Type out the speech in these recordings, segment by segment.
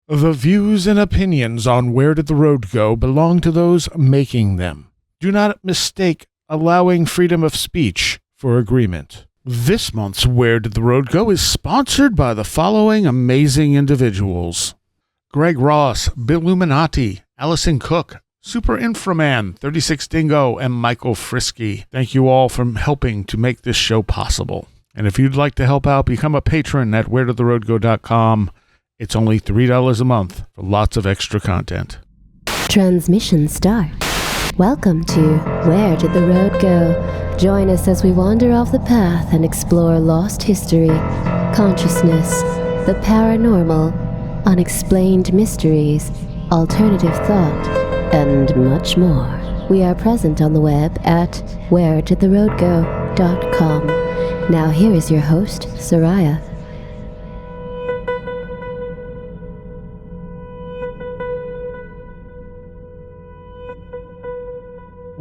The views and opinions on Where Did the Road Go belong to those making them. Do not mistake allowing freedom of speech for agreement. This month's Where Did the Road Go is sponsored by the following amazing individuals: Greg Ross, Bill Illuminati, Allison Cook, Super Inframan, 36 Dingo, and Michael Frisky. Thank you all for helping to make this show possible. And if you'd like to help out, become a patron at wheredidtheroadgo.com. It's only $3 a month for lots of extra content. Transmission start. Welcome to Where Did the Road Go? Join us as we wander off the path and explore lost history, consciousness, the paranormal, unexplained mysteries, alternative thought, and much more. We are present on the web at wheredidtheroadgo.com. Now here is your host, Soraya.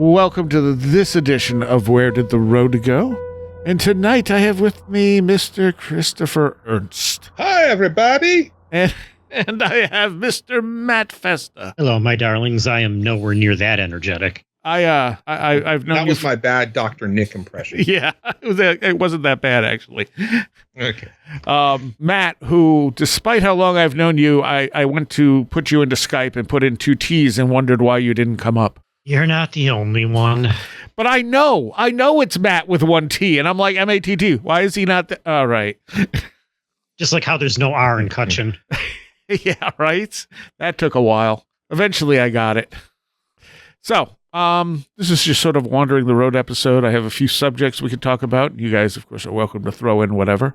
Welcome to this edition of Where Did the Road Go? And tonight I have with me Mr. Christopher Ernst. Hi, everybody. And I have Mr. Matt Festa. Hello, my darlings. I am nowhere near that energetic. I've known that was my bad Dr. Nick impression. Yeah, it wasn't that bad, actually. Okay. Matt, who, despite how long I've known you, I went to put you into Skype and put in 2 T's and wondered why you didn't come up. You're not the only one. But I know it's Matt with 1 T, and I'm like, M-A-T-T. Why is he not? All right. Just like how there's no R in Cutchin. Yeah, right? That took a while. Eventually, I got it. So, this is just sort of Wandering the Road episode. I have a few subjects we could talk about. You guys, of course, are welcome to throw in whatever.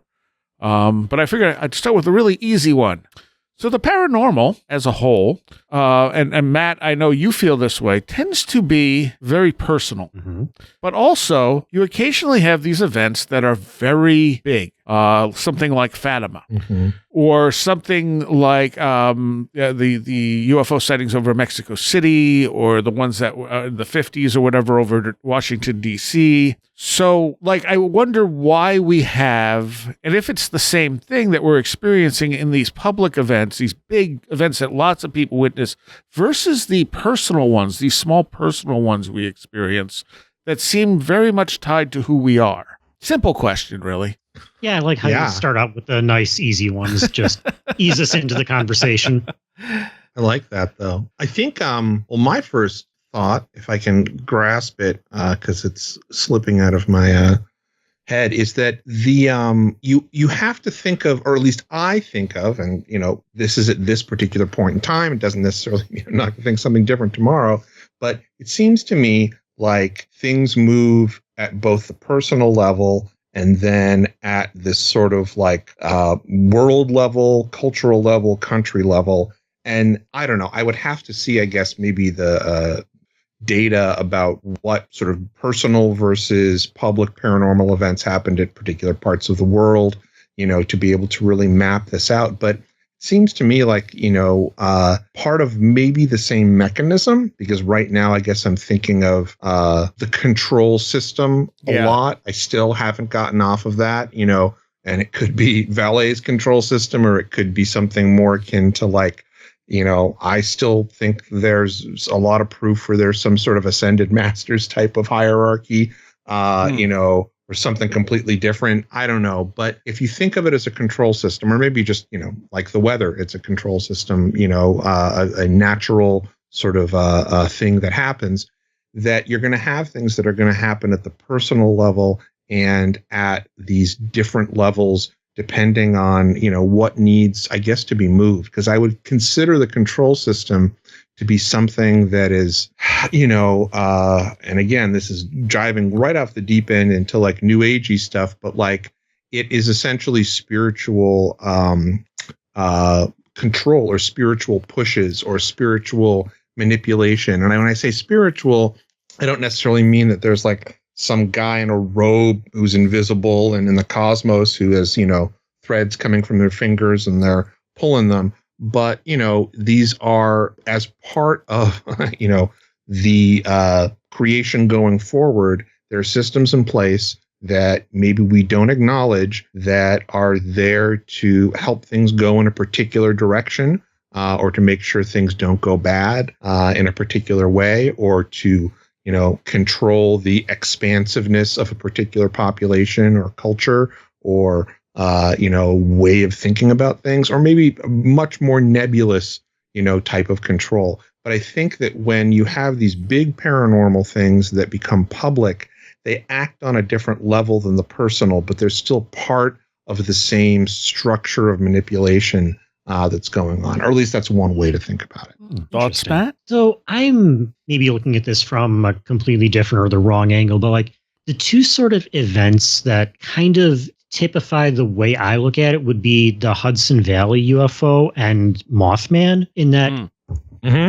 But I figured I'd start with a really easy one. So the paranormal as a whole, and Matt, I know you feel this way, tends to be very personal. Mm-hmm. But also, you occasionally have these events that are very big. Something like Fatima, mm-hmm. or something like the UFO sightings over Mexico City, or the ones that were in the 50s or whatever over Washington, D.C. So, I wonder why we have, and if it's the same thing that we're experiencing in these public events, these big events that lots of people witness, versus the personal ones, these small personal ones we experience that seem very much tied to who we are. Simple question, really. Yeah, I like how you start out with the nice, easy ones. Just ease us into the conversation. I like that, though. I think, my first thought, if I can grasp it, because it's slipping out of my head, is that the you have to think of, or at least I think of, and this is at this particular point in time. It doesn't necessarily mean I'm not going to think something different tomorrow, but it seems to me like things move at both the personal level and then at this sort of world level, cultural level, country level. And I don't know, I would have to see, I guess, maybe the data about what sort of personal versus public paranormal events happened at particular parts of the world, to be able to really map this out. But seems to me like, part of maybe the same mechanism, because right now I guess I'm thinking of the control system a lot. I still haven't gotten off of that, and it could be Valet's control system, or it could be something more akin to I still think there's a lot of proof where there's some sort of ascended masters type of hierarchy, or something completely different. I don't know. But if you think of it as a control system, or maybe just, like the weather, it's a control system, a natural sort of thing that happens, that you're going to have things that are going to happen at the personal level and at these different levels, depending on, what needs, I guess, to be moved. Because I would consider the control system to be something that is, and again, this is driving right off the deep end into new agey stuff, but it is essentially spiritual control, or spiritual pushes, or spiritual manipulation. And when I say spiritual, I don't necessarily mean that there's some guy in a robe who's invisible and in the cosmos who has, threads coming from their fingers and they're pulling them. But, these are as part of, the creation going forward. There are systems in place that maybe we don't acknowledge that are there to help things go in a particular direction. or to make sure things don't go bad in a particular way, or to control the expansiveness of a particular population or culture, or way of thinking about things, or maybe a much more nebulous type of control. But I think that when you have these big paranormal things that become public, they act on a different level than the personal, but they're still part of the same structure of manipulation that's going on. Or at least that's one way to think about it. Thoughts, Matt? So I'm maybe looking at this from a completely different or the wrong angle, but like the two sort of events that kind of typify the way I look at it would be the Hudson Valley UFO and Mothman, in that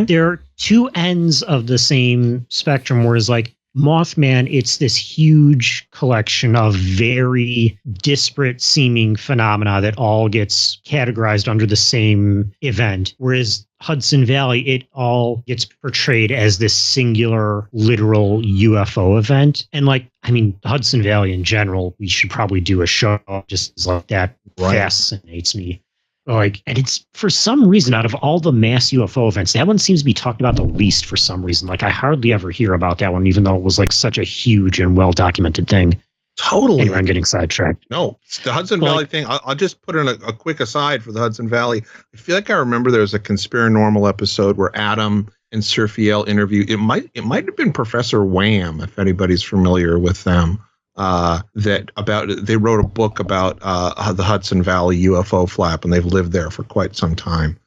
they're two ends of the same spectrum, whereas like Mothman, it's this huge collection of very disparate seeming phenomena that all gets categorized under the same event. Whereas Hudson Valley, it all gets portrayed as this singular, literal UFO event. And like, I mean, Hudson Valley in general, we should probably do a show just like that. Fascinates me. Like, and it's for some reason, out of all the mass UFO events, that one seems to be talked about the least for some reason. Like, I hardly ever hear about that one, even though it was like such a huge and well documented thing. Totally. Anyway, I'm getting sidetracked. No, the Hudson Valley thing. I'll just put in a quick aside for the Hudson Valley. I feel like I remember there was a Conspiranormal episode where Adam and Surfiel interviewed. It might have been Professor Wham, if anybody's familiar with them. They wrote a book about the Hudson Valley UFO flap, and they've lived there for quite some time.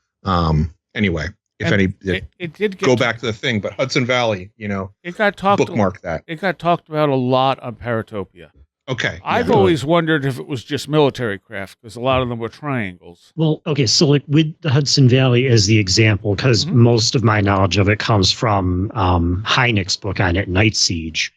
Anyway, it did go back to the thing, but Hudson Valley, it got talked. Bookmark that. It got talked about a lot on Paratopia. Okay. I've always wondered if it was just military craft, because a lot of them were triangles. Well, okay, so like with the Hudson Valley as the example, because most of my knowledge of it comes from Hynek's book on it, Night Siege.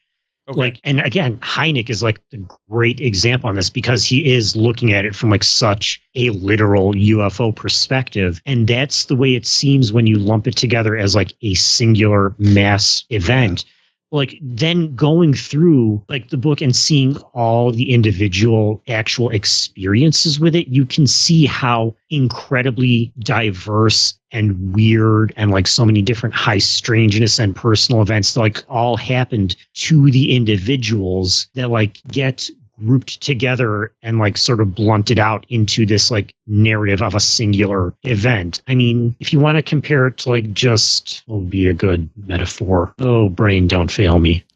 Okay. Like, and again, Hynek is like the great example on this, because he is looking at it from like such a literal UFO perspective. And that's the way it seems when you lump it together as like a singular mass event. Like then going through like the book and seeing all the individual actual experiences with it, you can see how incredibly diverse and weird and like so many different high strangeness and personal events that like all happened to the individuals that like get grouped together and like sort of blunted out into this like narrative of a singular event. I mean, if you want to compare it to like just, what would be a good metaphor? Oh, brain, don't fail me.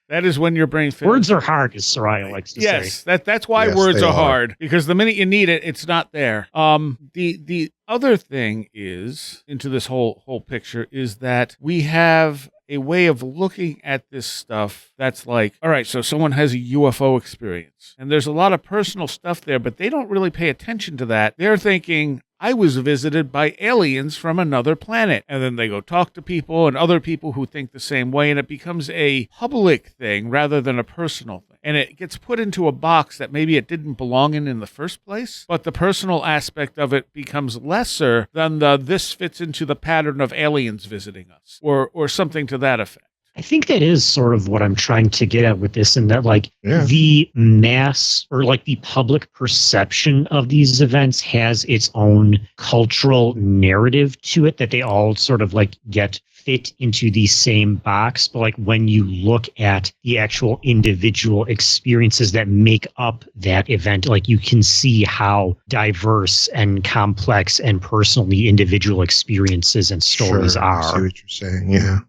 That is when your brain fails. Words are hard, as Soraya likes to say. Yes, that's why words are hard, because the minute you need it, it's not there. The other thing is, into this whole picture, is that we have a way of looking at this stuff that's like, all right, so someone has a UFO experience, and there's a lot of personal stuff there, but they don't really pay attention to that. They're thinking, I was visited by aliens from another planet. And then they go talk to people and other people who think the same way, and it becomes a public thing rather than a personal thing. And it gets put into a box that maybe it didn't belong in the first place, but the personal aspect of it becomes lesser than this fits into the pattern of aliens visiting us, or something to that effect. I think that is sort of what I'm trying to get at with this, and that like the mass or like the public perception of these events has its own cultural narrative to it, that they all sort of like get fit into the same box. But like when you look at the actual individual experiences that make up that event, like you can see how diverse and complex and personal the individual experiences and stories are. I see what you're saying. Yeah.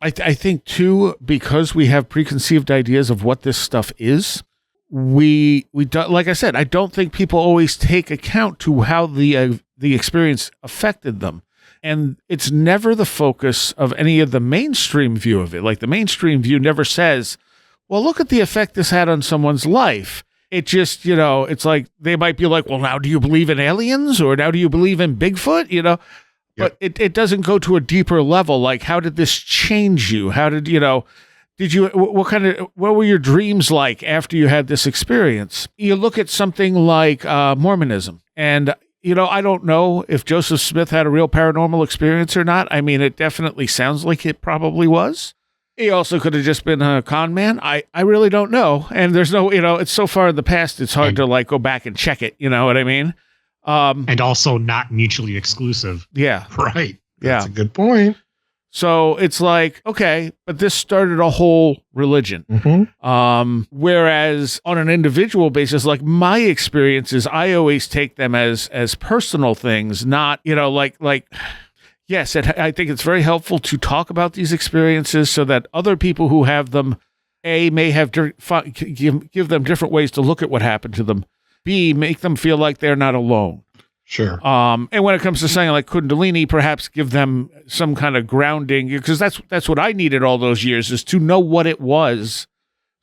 I think too, because we have preconceived ideas of what this stuff is, we do, like I said, I don't think people always take account to how the experience affected them. And it's never the focus of any of the mainstream view of it. Like the mainstream view never says, well, look at the effect this had on someone's life. It just, it's like, they might be like, well, now do you believe in aliens, or now do you believe in Bigfoot? But it doesn't go to a deeper level. Like, how did this change you? How did, what were your dreams like after you had this experience? You look at something like Mormonism, and, I don't know if Joseph Smith had a real paranormal experience or not. I mean, it definitely sounds like it probably was. He also could have just been a con man. I really don't know. And there's no, it's so far in the past, it's hard to like go back and check it. You know what I mean? And also not mutually exclusive. Yeah. Right. Yeah. That's a good point. So it's like, okay, but this started a whole religion. Whereas on an individual basis, like my experiences, I always take them as personal things, not, like, yes, I think it's very helpful to talk about these experiences so that other people who have them, A, may have give them different ways to look at what happened to them. B, make them feel like they're not alone. Sure. And when it comes to something like Kundalini, perhaps give them some kind of grounding, because that's what I needed all those years, is to know what it was,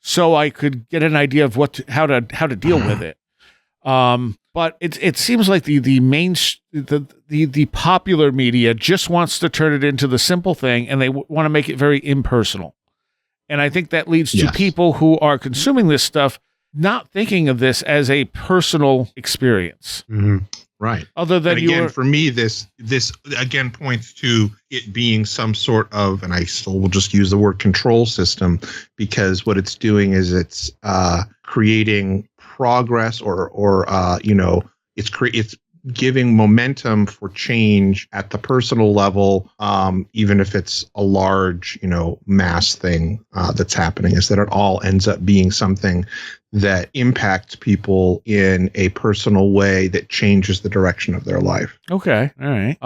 so I could get an idea of how to deal with it. But it seems like the popular media just wants to turn it into the simple thing, and they want to make it very impersonal. And I think that leads to people who are consuming this stuff not thinking of this as a personal experience. Right. Other than for me, this again points to it being some sort of, and I still will just use the word control system, because what it's doing is it's creating progress or it's giving momentum for change at the personal level, even if it's a large, mass thing that's happening, is that it all ends up being something that impacts people in a personal way that changes the direction of their life. Okay. All right.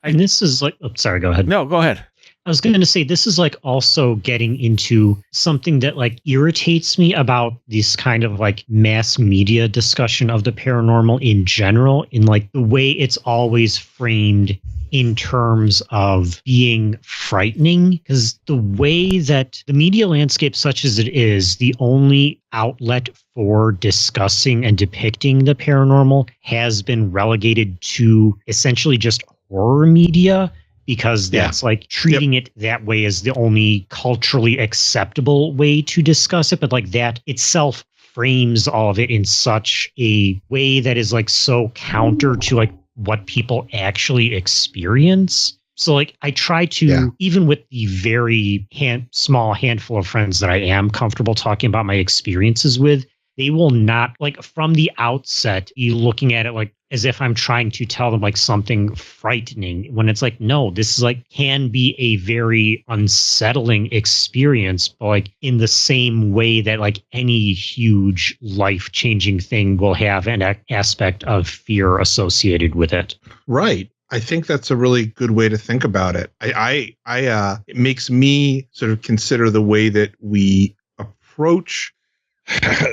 And this is like, sorry, go ahead. No, go ahead. I was going to say, this is like also getting into something that like irritates me about this kind of like mass media discussion of the paranormal in general, in like the way it's always framed in terms of being frightening. Because the way that the media landscape, such as it is, the only outlet for discussing and depicting the paranormal has been relegated to essentially just horror media, because that's like treating it that way as the only culturally acceptable way to discuss it. But like that itself frames all of it in such a way that is like so counter to like what people actually experience. So like I try to, even with the very small handful of friends that I am comfortable talking about my experiences with, they will not, like, from the outset, be looking at it like as if I'm trying to tell them like something frightening, when it's like, no, this is like can be a very unsettling experience, but like in the same way that like any huge life-changing thing will have an aspect of fear associated with it. Right. I think that's a really good way to think about it. It makes me sort of consider the way that we approach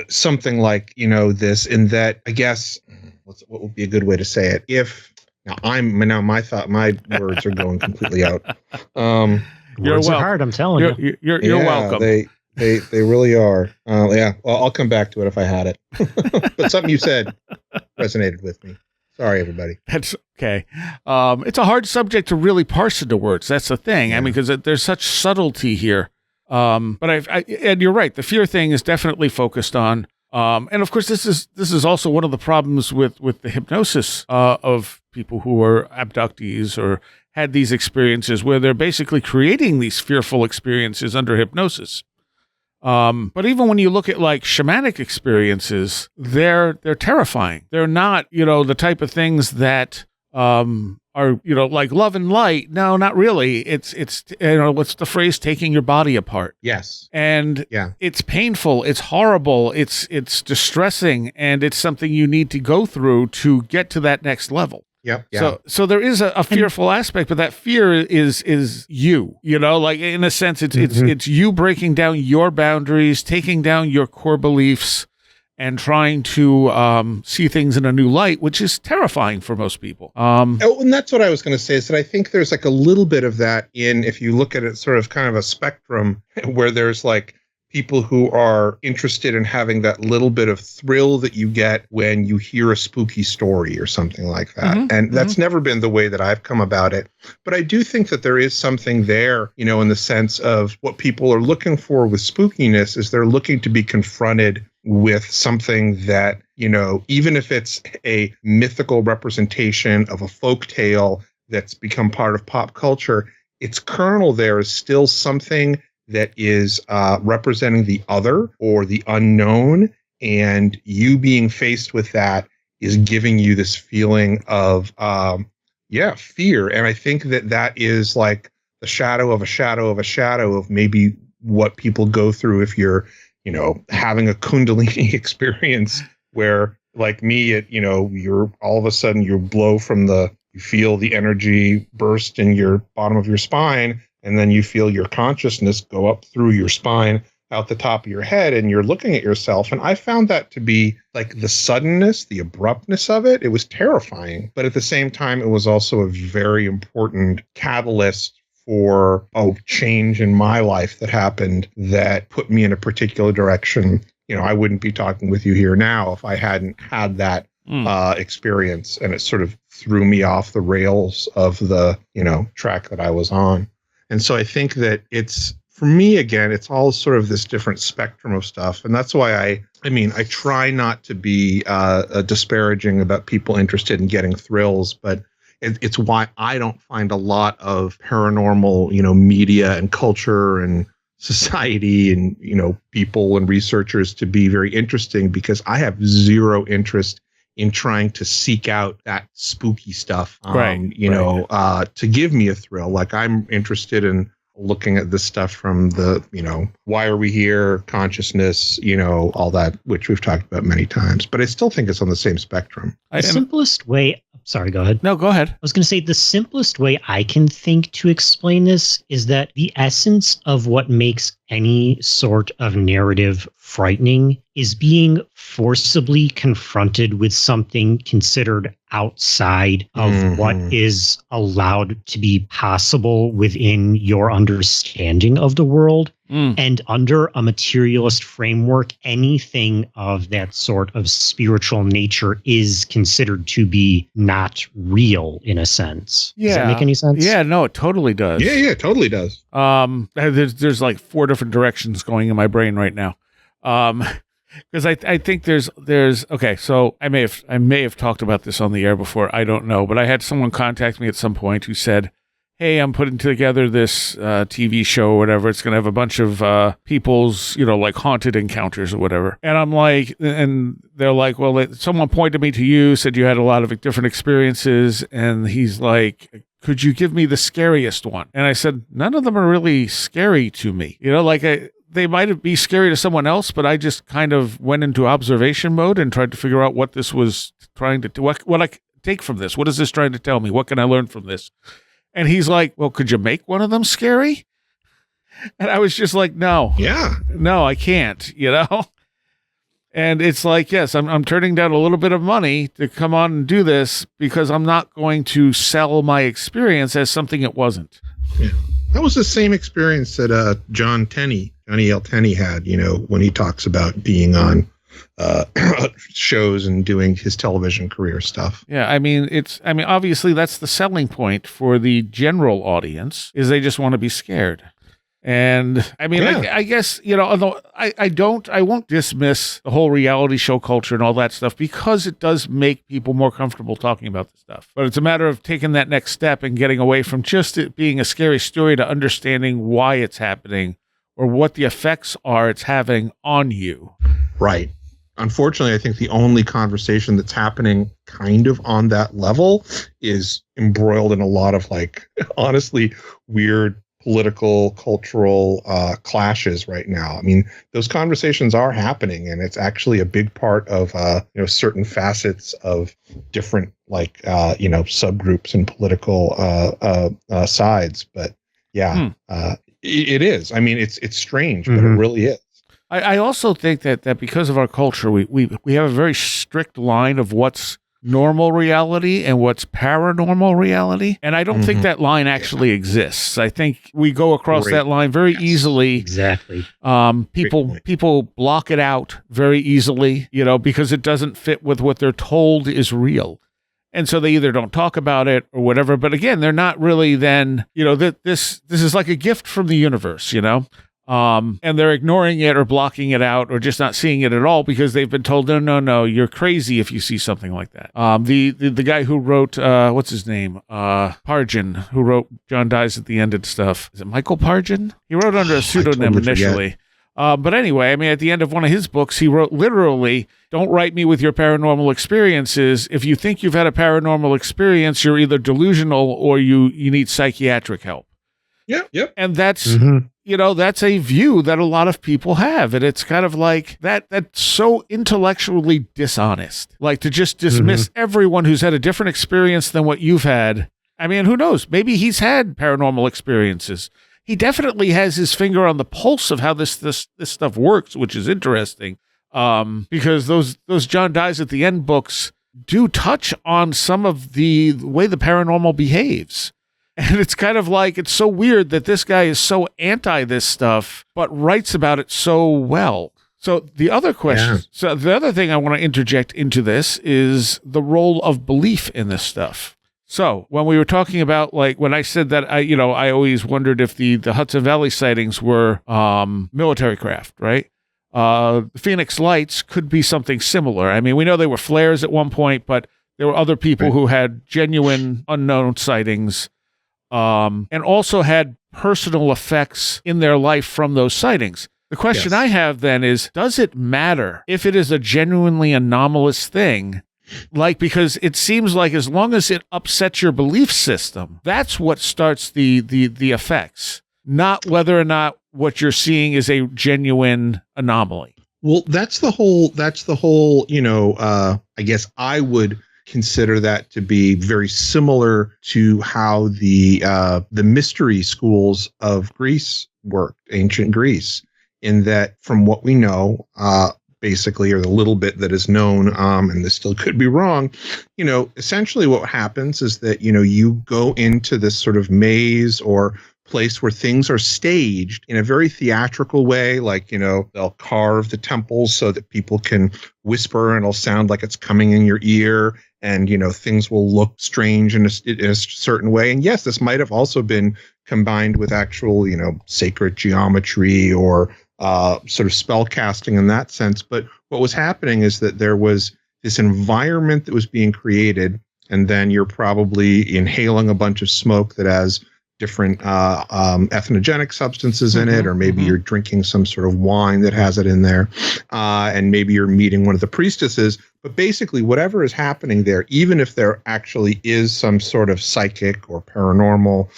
something like, this, in that, I guess, what would be a good way to say it? My words are going completely out. Words are hard, I'm telling you. You're welcome. They really are. Well, I'll come back to it if I had it. But something you said resonated with me. Sorry, everybody. That's okay. It's a hard subject to really parse into words. That's the thing. I mean, because there's such subtlety here. But and you're right. The fear thing is definitely focused on. And of course, this is also one of the problems with the hypnosis of people who are abductees or had these experiences, where they're basically creating these fearful experiences under hypnosis. But even when you look at like shamanic experiences, they're terrifying. They're not, the type of things that are, like love and light. No, not really. It's what's the phrase? Taking your body apart. Yes. And it's painful. It's horrible. It's distressing, and it's something you need to go through to get to that next level. Yep. Yeah. So there is a fearful aspect, but that fear is you, like in a sense, it's you breaking down your boundaries, taking down your core beliefs, and trying to see things in a new light, which is terrifying for most people. And that's what I was going to say, is that I think there's like a little bit of that if you look at it sort of kind of a spectrum, where there's like people who are interested in having that little bit of thrill that you get when you hear a spooky story or something like that. And that's never been the way that I've come about it. But I do think that there is something there, in the sense of what people are looking for with spookiness is they're looking to be confronted with something that, even if it's a mythical representation of a folk tale that's become part of pop culture, its kernel there is still something that is representing the other or the unknown, and you being faced with that is giving you this feeling of, fear. And I think that is like the shadow of a shadow of a shadow of maybe what people go through if you're, having a Kundalini experience where, like me, you're all of a sudden you feel the energy burst in your bottom of your spine, and then you feel your consciousness go up through your spine out the top of your head, and you're looking at yourself. And I found that to be like the suddenness, the abruptness of it. It was terrifying, but at the same time, it was also a very important catalyst for a change in my life that happened that put me in a particular direction. I wouldn't be talking with you here now if I hadn't had that experience, and it sort of threw me off the rails of the, track that I was on. And so I think that for me, again, it's all sort of this different spectrum of stuff. And that's why I try not to be disparaging about people interested in getting thrills, but it's why I don't find a lot of paranormal, media and culture and society and, people and researchers to be very interesting, because I have zero interest in trying to seek out that spooky stuff, to give me a thrill. Like, I'm interested in looking at this stuff from the, why are we here, consciousness, all that, which we've talked about many times, but I still think it's on the same spectrum. The simplest way, sorry, go ahead. No, go ahead. I was going to say the simplest way I can think to explain this is that the essence of what makes any sort of narrative frightening is being forcibly confronted with something considered outside of what is allowed to be possible within your understanding of the world. And under a materialist framework, anything of that sort of spiritual nature is considered to be not real, in a sense. Yeah. Does that make any sense? Yeah, no, it totally does. Yeah, it totally does. There's like 4 different directions going in my brain right now. Because I think there's okay, so I may have talked about this on the air before, I don't know, but I had someone contact me at some point who said, hey, I'm putting together this TV show or whatever. It's going to have a bunch of people's, like haunted encounters or whatever. And I'm like, and they're like, well, someone pointed me to you, said you had a lot of different experiences. And he's like, could you give me the scariest one? And I said, none of them are really scary to me. They might be scary to someone else, but I just kind of went into observation mode and tried to figure out what this was trying to do. What I could take from this? What is this trying to tell me? What can I learn from this? And he's like, well, could you make one of them scary? And I was just like, no, I can't, And it's like, yes, I'm turning down a little bit of money to come on and do this because I'm not going to sell my experience as something it wasn't. Yeah. That was the same experience that Johnny L. Tenney had, when he talks about being on shows and doing his television career stuff. Yeah, obviously that's the selling point for the general audience, is they just want to be scared. And I guess, although I won't dismiss the whole reality show culture and all that stuff, because it does make people more comfortable talking about this stuff. But it's a matter of taking that next step and getting away from just it being a scary story to understanding why it's happening or what the effects are it's having on you. Right. Unfortunately, I think the only conversation that's happening kind of on that level is embroiled in a lot of, honestly, weird political, cultural clashes right now. I mean, those conversations are happening, and it's actually a big part of, certain facets of different, subgroups and political sides. But yeah, it is. I mean, it's strange, but it really is. I also think that because of our culture, we have a very strict line of what's normal reality and what's paranormal reality. And I don't think that line actually exists. I think we go across that line very easily. Exactly. People block it out very easily, because it doesn't fit with what they're told is real. And so they either don't talk about it or whatever. But again, they're not really then, this is like a gift from the universe, and they're ignoring it or blocking it out or just not seeing it at all because they've been told, no, you're crazy if you see something like that. The guy who wrote, what's his name? Pargin, who wrote John Dies at the End and stuff. Is it Michael Pargin? He wrote under a pseudonym initially. But anyway, I mean, at the end of one of his books, he wrote literally, "Don't write me with your paranormal experiences. If you think you've had a paranormal experience, you're either delusional or you need psychiatric help." Yep. And that's, that's a view that a lot of people have. And it's kind of like that's so intellectually dishonest. Like to just dismiss everyone who's had a different experience than what you've had. I mean, who knows? Maybe he's had paranormal experiences. He definitely has his finger on the pulse of how this stuff works, which is interesting. Because those John Dies at the End books do touch on some of the way the paranormal behaves. And it's kind of like, it's so weird that this guy is so anti this stuff, but writes about it so well. So the other question, so the other thing I want to interject into this is the role of belief in this stuff. So when we were talking about, like, when I said that I always wondered if the Hudson Valley sightings were military craft, right? The Phoenix Lights could be something similar. I mean, we know they were flares at one point, but there were other people who had genuine unknown sightings. And also had personal effects in their life from those sightings. The question I have then is, does it matter if it is a genuinely anomalous thing? Like, because it seems like as long as it upsets your belief system, that's what starts the effects, not whether or not what you're seeing is a genuine anomaly. Well, that's the whole, I guess I would consider that to be very similar to how the mystery schools of Greece worked, ancient Greece, in that from what we know, basically, or the little bit that is known, and this still could be wrong, essentially what happens is that, you go into this sort of maze or place where things are staged in a very theatrical way, like, they'll carve the temples so that people can whisper and it'll sound like it's coming in your ear. And, things will look strange in a certain way. And yes, this might have also been combined with actual, sacred geometry or sort of spell casting in that sense. But what was happening is that there was this environment that was being created. And then you're probably inhaling a bunch of smoke that has different ethnogenic substances in it, or maybe you're drinking some sort of wine that has it in there, and maybe you're meeting one of the priestesses. But basically, whatever is happening there, even if there actually is some sort of psychic or paranormal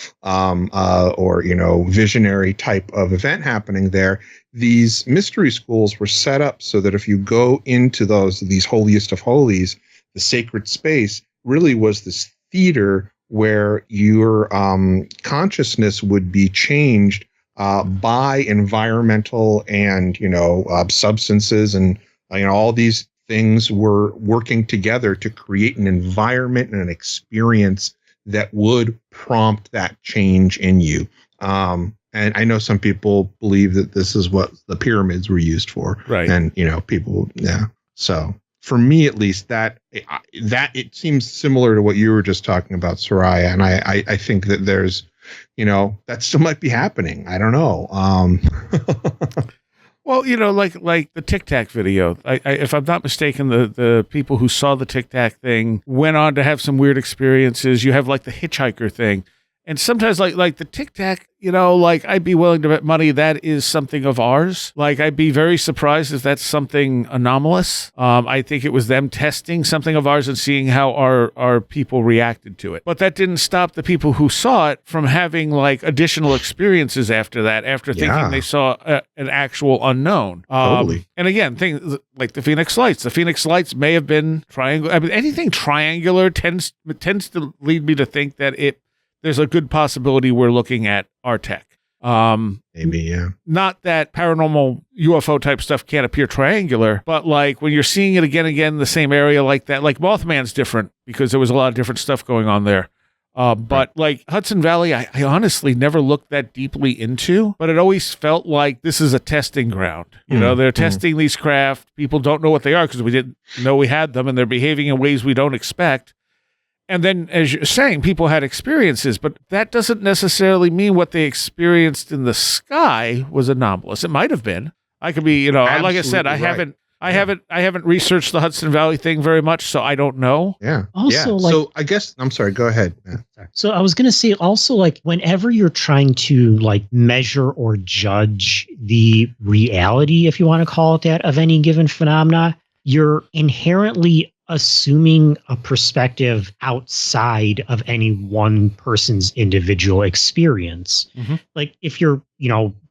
or visionary type of event happening there, these mystery schools were set up so that if you go into these holiest of holies, the sacred space really was this theater where your consciousness would be changed by environmental and substances, and all these things were working together to create an environment and an experience that would prompt that change in you. And I know some people believe that this is what the pyramids were used for, right? And people, so. For me, at least, that it seems similar to what you were just talking about, Soraya, and I think that there's, that still might be happening. I don't know. Well, like the Tic Tac video. If I'm not mistaken, the people who saw the Tic Tac thing went on to have some weird experiences. You have like the hitchhiker thing, and sometimes like the Tic Tac. I'd be willing to bet money that is something of ours. Like, I'd be very surprised if that's something anomalous. I think it was them testing something of ours and seeing how our people reacted to it. But that didn't stop the people who saw it from having like additional experiences after that, after thinking they saw an actual unknown. Totally. And again, things like the Phoenix Lights. The Phoenix Lights may have been triangular. I mean, anything triangular tends to lead me to think that there's a good possibility we're looking at our tech. Maybe, yeah. Not that paranormal UFO type stuff can't appear triangular, but like when you're seeing it again in the same area like that, like Mothman's different because there was a lot of different stuff going on there. But like Hudson Valley, I honestly never looked that deeply into, but it always felt like this is a testing ground. They're testing these craft. People don't know what they are because we didn't know we had them, and they're behaving in ways we don't expect. And then, as you're saying, people had experiences, but that doesn't necessarily mean what they experienced in the sky was anomalous. It might have been. I could be, like I said, I haven't I haven't researched the Hudson Valley thing very much, so I don't know. Yeah. Also, yeah. So I guess I'm sorry. Go ahead. Yeah. So I was going to say also, like, whenever you're trying to like measure or judge the reality, if you want to call it that, of any given phenomena, you're inherently assuming a perspective outside of any one person's individual experience. Mm-hmm. Like if you're,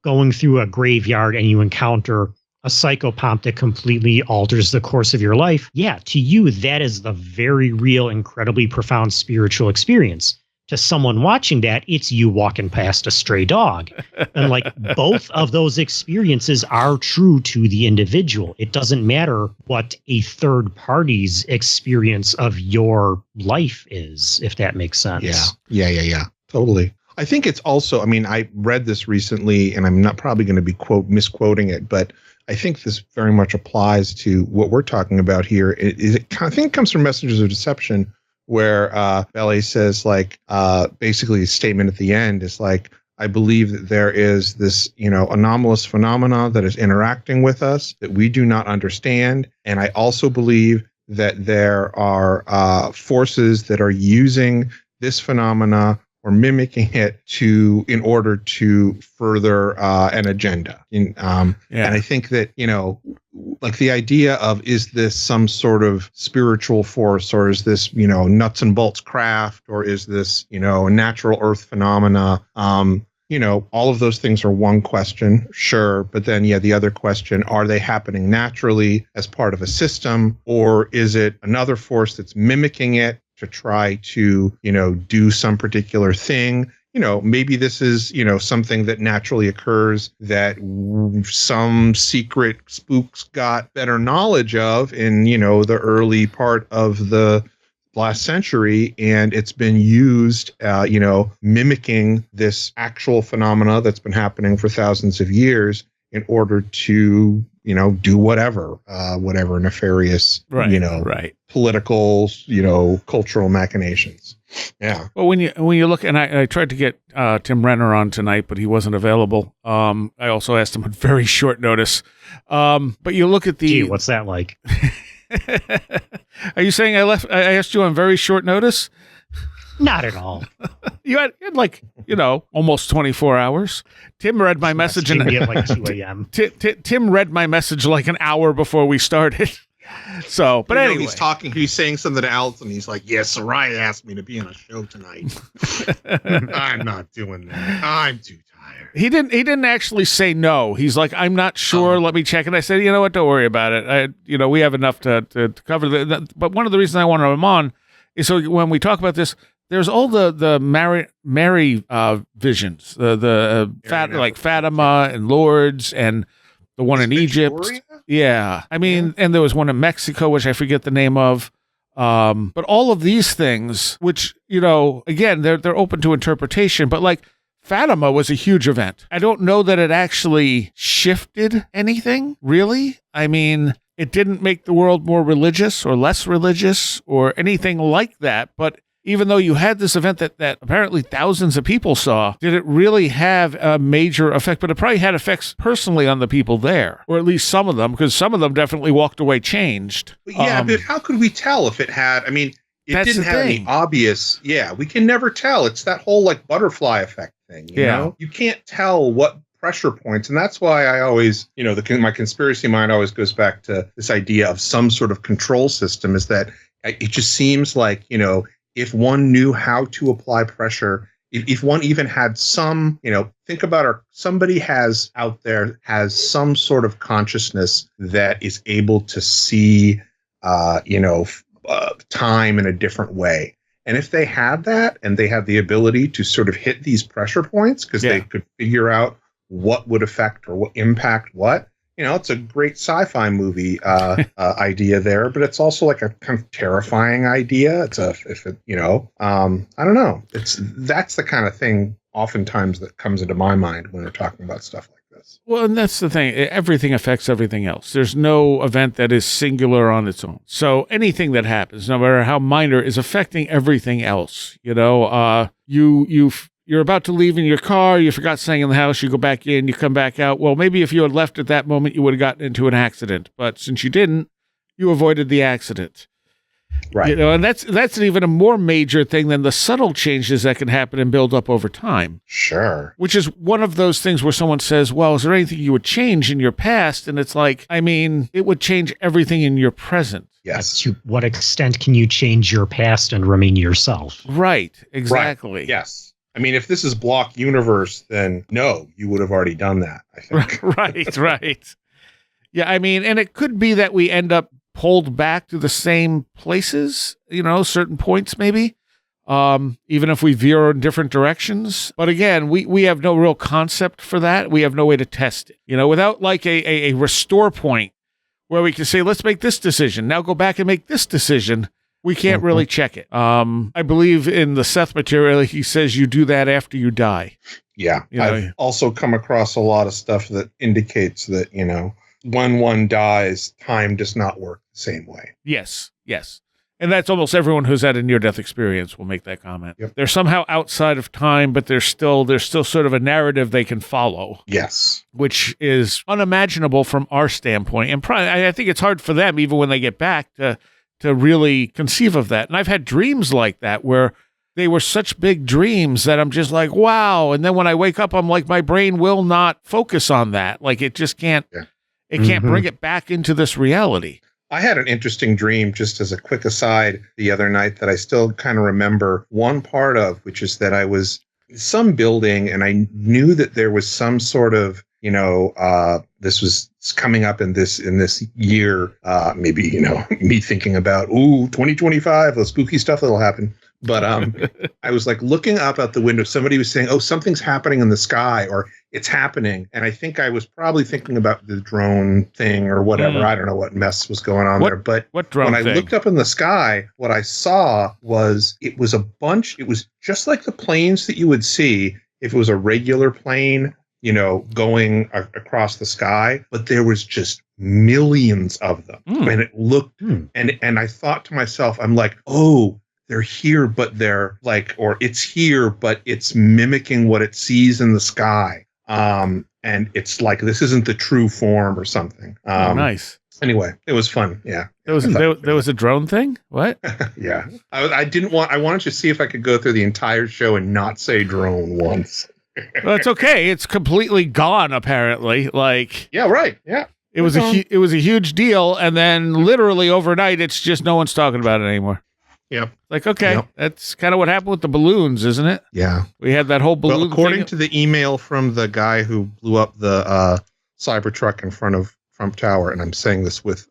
going through a graveyard and you encounter a psychopomp that completely alters the course of your life, yeah, to you, that is the very real, incredibly profound spiritual experience. To someone watching that, it's you walking past a stray dog. And like both of those experiences are true to the individual. It doesn't matter what a third party's experience of your life is, if that makes sense. Yeah. Totally. I think it's also, I read this recently and I'm not probably going to be misquoting it, but I think this very much applies to what we're talking about here. I think it comes from Messengers of Deception, where Ballet says, like, basically a statement at the end is like, I believe that there is this, anomalous phenomena that is interacting with us that we do not understand. And I also believe that there are forces that are using this phenomena or mimicking it in order to further an agenda. And I think that, like the idea of, is this some sort of spiritual force, or is this, nuts and bolts craft, or is this, a natural earth phenomena? All of those things are one question, sure. But then, the other question, are they happening naturally as part of a system, or is it another force that's mimicking it to try to, do some particular thing? Maybe this is, something that naturally occurs that some secret spooks got better knowledge of in, the early part of the last century, and it's been used, mimicking this actual phenomena that's been happening for thousands of years in order to, do whatever nefarious, political, cultural machinations. Yeah. Well, when you look, and I tried to get Tim Renner on tonight, but he wasn't available. I also asked him at very short notice. But you look at the. Gee, what's that like? Are you saying I asked you on very short notice? Not at all. You had like, almost 24 hours. Tim read my message at like 2 a.m. Tim read my message like an hour before we started. So, but anyway. He's saying something to Alice, and he's like, yeah, Soraya asked me to be on a show tonight. I'm not doing that. I'm too tired. He didn't actually say no. He's like, I'm not sure. Let me check. And I said, you know what? Don't worry about it. We have enough to cover. But one of the reasons I wanted him on is so when we talk about this, there's all the Mary visions, the Fatima and Lourdes, and the one in Egypt. Yeah. And there was one in Mexico, which I forget the name of. But all of these things, which, again, they're open to interpretation, but like Fatima was a huge event. I don't know that it actually shifted anything, really. It didn't make the world more religious or less religious or anything like that, but even though you had this event that apparently thousands of people saw, did it really have a major effect? But it probably had effects personally on the people there, or at least some of them, because some of them definitely walked away changed. Yeah, but how could we tell if it had? It didn't have any obvious. Yeah, we can never tell. It's that whole like butterfly effect thing. You know, you can't tell what pressure points, and that's why I always, my conspiracy mind always goes back to this idea of some sort of control system. Is that it just seems like if one knew how to apply pressure, if one even had some, think about somebody has some sort of consciousness that is able to see, time in a different way. And if they had that and they had the ability to sort of hit these pressure points because they could figure out what would affect or what impact what, it's a great sci-fi movie idea there, but it's also like a kind of terrifying idea. I don't know. That's the kind of thing oftentimes that comes into my mind when we're talking about stuff like this. Well, and that's the thing. Everything affects everything else. There's no event that is singular on its own. So anything that happens, no matter how minor, is affecting everything else. you're about to leave in your car, you forgot something in the house, you go back in, you come back out. Well, maybe if you had left at that moment, you would have gotten into an accident. But since you didn't, you avoided the accident. Right. You know, and that's even a more major thing than the subtle changes that can happen and build up over time. Sure. Which is one of those things where someone says, well, is there anything you would change in your past? And it's like, I mean, it would change everything in your present. Yes. To what extent can you change your past and remain yourself? Right. Exactly. Right. Yes. I mean, if this is block universe, then no, you would have already done that, I think. Right. Yeah, I mean, and it could be that we end up pulled back to the same places, you know, certain points maybe, even if we veer in different directions. But again, we have no real concept for that. We have no way to test it, you know, without like a restore point where we can say, let's make this decision. Now go back and make this decision. We can't really check it. I believe in the Seth material, he says you do that after you die. Yeah. You know, I've also come across a lot of stuff that indicates that, you know, when one dies, time does not work the same way. Yes. And that's almost everyone who's had a near-death experience will make that comment. Yep. They're somehow outside of time, but there's still sort of a narrative they can follow. Yes. Which is unimaginable from our standpoint. And probably, I think it's hard for them, even when they get back, to really conceive of that. And I've had dreams like that where they were such big dreams that I'm just like, wow. And then when I wake up, I'm like, my brain will not focus on that. Like it just can't. Yeah. It can't bring it back into this reality. I had an interesting dream, just as a quick aside, the other night that I still kind of remember one part of, which is that I was in some building and I knew that there was some sort of, you know, this was coming up in this year, maybe, you know, me thinking about, 2025, the spooky stuff that'll happen. But I was like looking up out the window. Somebody was saying, oh, something's happening in the sky, or it's happening. And I think I was probably thinking about the drone thing or whatever. I don't know what mess was going on there. But what drone when I looked up in the sky, what I saw was it was just like the planes that you would see if it was a regular plane, you know, going across the sky. But there was just millions of them. And it looked, and I thought to myself, I'm like, oh, they're here, but they're like, or it's here, but it's mimicking what it sees in the sky. And it's like, this isn't the true form or something. Nice. Anyway, it was fun. Yeah. There was a drone thing? What? Yeah. I wanted to see if I could go through the entire show and not say drone once. Well, it's okay. It's completely gone, apparently. Like, yeah, right. Yeah. It was a huge deal. And then literally overnight, it's just no one's talking about it anymore. Yep. Like, okay, That's kind of what happened with the balloons, isn't it? Yeah. We had that whole balloon. Well, according to the email from the guy who blew up the Cybertruck in front of Trump Tower, and I'm saying this with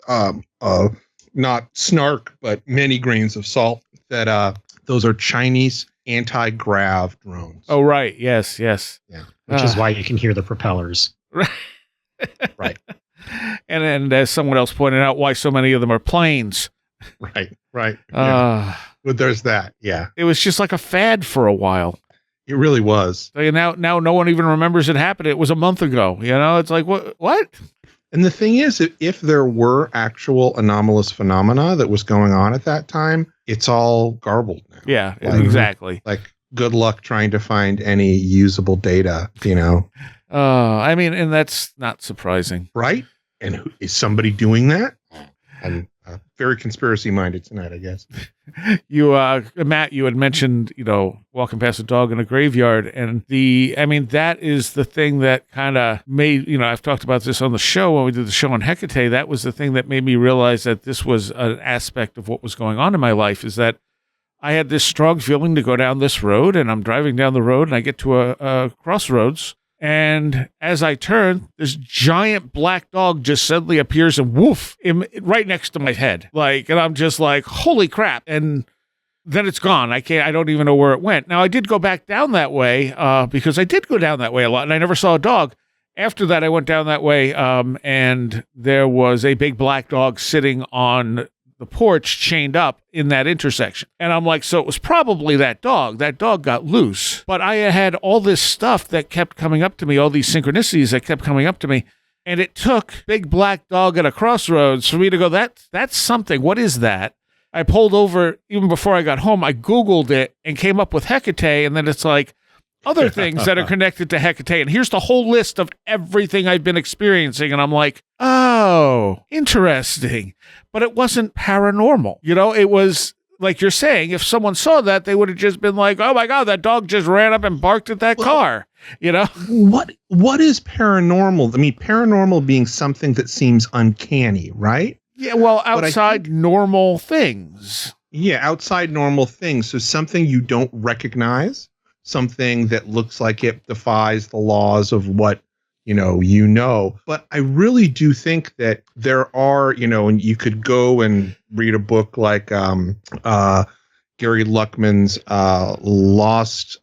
not snark, but many grains of salt, that those are Chinese anti-grav drones. Oh, right. Yes. Yeah. Which is why you can hear the propellers. Right. And as someone else pointed out, why so many of them are planes. Right. Yeah. But there's that. Yeah. It was just like a fad for a while. It really was. So now no one even remembers it happened. It was a month ago. You know, it's like, what? And the thing is, if there were actual anomalous phenomena that was going on at that time, it's all garbled now. Yeah, exactly. Like, good luck trying to find any usable data, you know? I mean, and that's not surprising. Right? And is somebody doing that? And very conspiracy minded tonight, I guess. You, Matt, you had mentioned, you know, walking past a dog in a graveyard, and that is the thing that kind of made, you know, I've talked about this on the show when we did the show on Hecate. That was the thing that made me realize that this was an aspect of what was going on in my life, is that I had this strong feeling to go down this road, and I'm driving down the road, and I get to a crossroads. And as I turn, this giant black dog just suddenly appears and woof, right next to my head. Like, and I'm just like, holy crap. And then it's gone. I don't even know where it went. Now I did go back down that way, because I did go down that way a lot and I never saw a dog. After that, I went down that way, and there was a big black dog sitting on the porch chained up in that intersection. And I'm like, so it was probably that dog. That dog got loose. But I had all this stuff that kept coming up to me, all these synchronicities that kept coming up to me. And it took big black dog at a crossroads for me to go, that's something. What is that? I pulled over even before I got home. I Googled it and came up with Hecate. And then it's like, other things that are connected to Hecate. And here's the whole list of everything I've been experiencing. And I'm like, oh, interesting. But it wasn't paranormal. It was like you're saying, if someone saw that, they would have just been like, oh my God, that dog just ran up and barked at that car. What is paranormal? I mean, paranormal being something that seems uncanny, right? Yeah, well, outside normal things. Yeah, outside normal things. So something you don't recognize, something that looks like it defies the laws of what But I really do think that there are, and you could go and read a book like Gary Luckman's Lost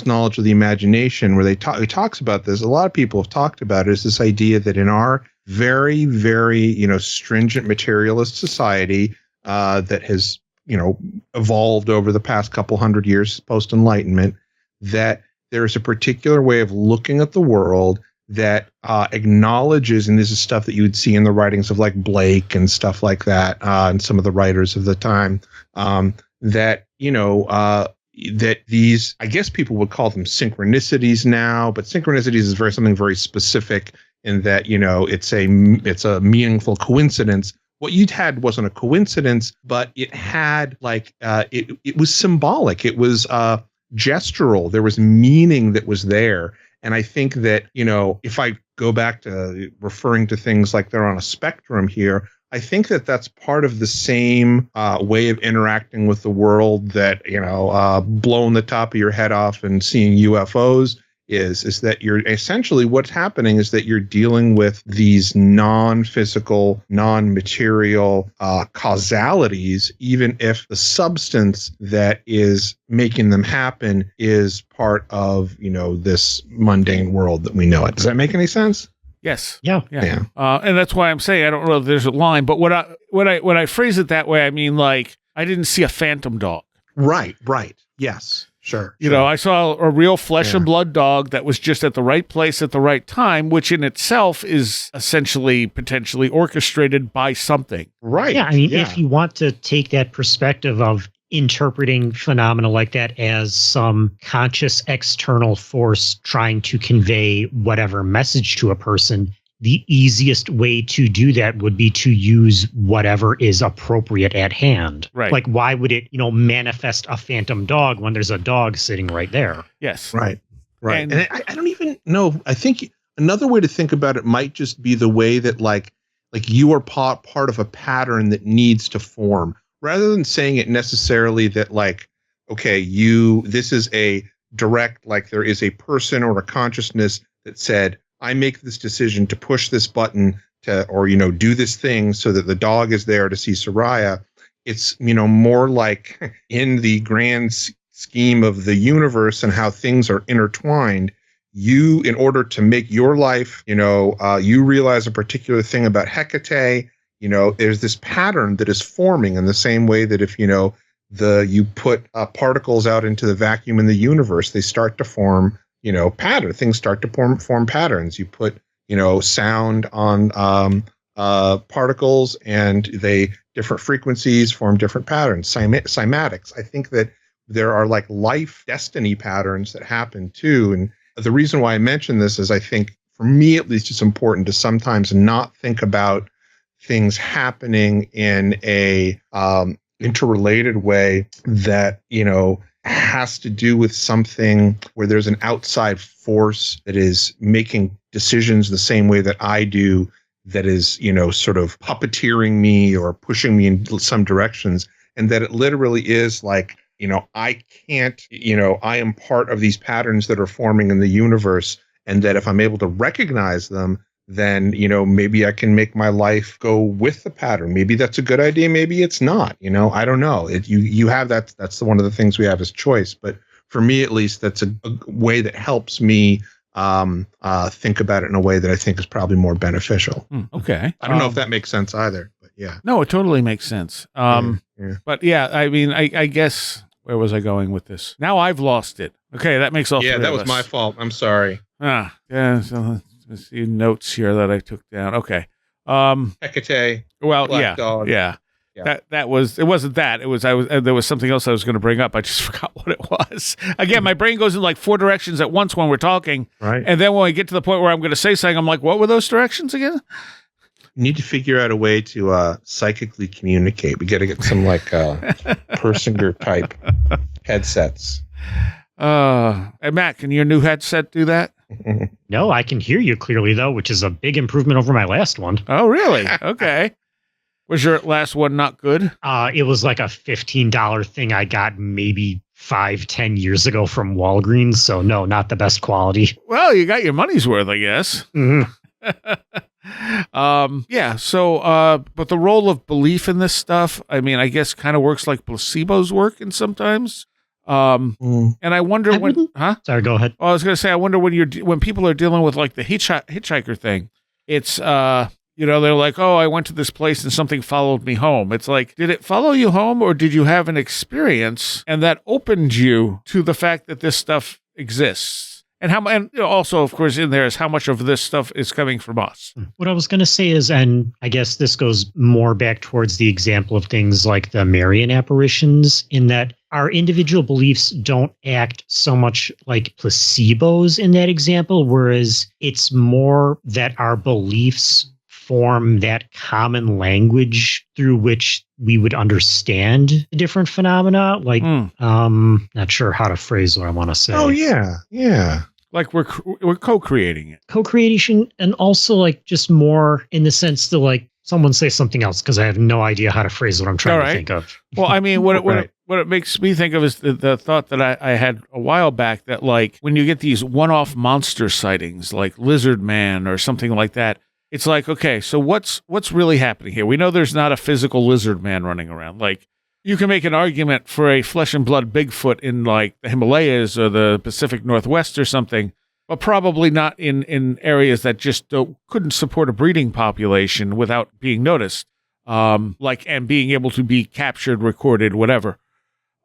Knowledge of the Imagination, where he talks about this. A lot of people have talked about it, is this idea that in our very, very, stringent materialist society that has, evolved over the past couple hundred years post-Enlightenment, that there's a particular way of looking at the world that acknowledges, and this is stuff that you would see in the writings of like Blake and stuff like that, and some of the writers of the time, that these, I guess people would call them synchronicities now, but synchronicities is something very specific in that, it's a meaningful coincidence. What you'd had wasn't a coincidence, but it had it was symbolic. It was gestural. There was meaning that was there. And I think that, if I go back to referring to things like they're on a spectrum here, I think that that's part of the same way of interacting with the world that, blowing the top of your head off and seeing UFOs is that you're essentially, what's happening is that you're dealing with these non-physical, non-material causalities, even if the substance that is making them happen is part of, this mundane world that we know it. Does that make any sense? Yes. Yeah. And that's why I'm saying I don't know if there's a line, but when I phrase it that way, I mean, like, I didn't see a phantom dog. Right. Yes. Sure. I saw a real flesh and blood dog that was just at the right place at the right time, which in itself is essentially potentially orchestrated by something. Right. Yeah. I mean, if you want to take that perspective of interpreting phenomena like that as some conscious external force trying to convey whatever message to a person, the easiest way to do that would be to use whatever is appropriate at hand. Right. Like, why would it, manifest a phantom dog when there's a dog sitting right there? Yes. Right. And I don't even know. I think another way to think about it might just be the way that like you are part of a pattern that needs to form, rather than saying it necessarily that this is a direct, like there is a person or a consciousness that said, I make this decision to push this button or do this thing so that the dog is there to see Soraya. It's, more like in the grand scheme of the universe and how things are intertwined, in order to make your life, you realize a particular thing about Hecate, there's this pattern that is forming in the same way that if, you put particles out into the vacuum in the universe, they start to form pattern. Things start to form patterns. You put, sound on particles, and different frequencies form different patterns. Cymatics. I think that there are like life destiny patterns that happen too. And the reason why I mention this is I think, for me at least, it's important to sometimes not think about things happening in a interrelated way that, has to do with something where there's an outside force that is making decisions the same way that I do, that is, sort of puppeteering me or pushing me in some directions. And that it literally is like, I can't, I am part of these patterns that are forming in the universe. And that if I'm able to recognize them, then, maybe I can make my life go with the pattern. Maybe that's a good idea. Maybe it's not, I don't know. You have that's one of the things we have as choice. But for me, at least, that's a way that helps me think about it in a way that I think is probably more beneficial. Okay. I don't know if that makes sense either, but yeah. No, it totally makes sense. But yeah, I mean, I guess, where was I going with this? Now I've lost it. Okay, that makes all three that of was us. my fault. I'm sorry. Yeah, so let's see notes here that I took down. Okay. Hecate. Well, Black dog. yeah. Yeah. It wasn't that. There was something else I was going to bring up. I just forgot what it was. Again, my brain goes in like 4 directions at once when we're talking. Right. And then when I get to the point where I'm going to say something, I'm like, what were those directions again? You need to figure out a way to psychically communicate. We got to get some like Persinger type headsets. Hey, Matt, can your new headset do that? No, I can hear you clearly, though, which is a big improvement over my last one. Oh, really? Okay. Was your last one not good? It was like a $15 thing I got maybe 5-10 years ago from Walgreens. So, no, not the best quality. Well, you got your money's worth, I guess. Mm-hmm. Yeah. So, but the role of belief in this stuff, I mean, I guess kind of works like placebos work in sometimes. And I wonder Sorry, go ahead. Well, I was going to say, I wonder when people are dealing with like the hitchhiker thing, it's, they're like, oh, I went to this place and something followed me home. It's like, did it follow you home or did you have an experience and that opened you to the fact that this stuff exists? And also, of course, in there is how much of this stuff is coming from us. What I was going to say is, and I guess this goes more back towards the example of things like the Marian apparitions, in that our individual beliefs don't act so much like placebos in that example, whereas it's more that our beliefs form that common language through which we would understand different phenomena. Like, not sure how to phrase what I want to say. Oh, yeah. Yeah. Like we're co-creating it. Co-creation, and also like just more in the sense that like someone say something else because I have no idea how to phrase what I'm trying to think of. Well, I mean, what it makes me think of is the thought that I had a while back that like when you get these one-off monster sightings like Lizard Man or something like that, it's like, okay, so what's really happening here? We know there's not a physical lizard man running around. Like, you can make an argument for a flesh and blood Bigfoot in like the Himalayas or the Pacific Northwest or something, but probably not in areas that just couldn't support a breeding population without being noticed, and being able to be captured, recorded, whatever.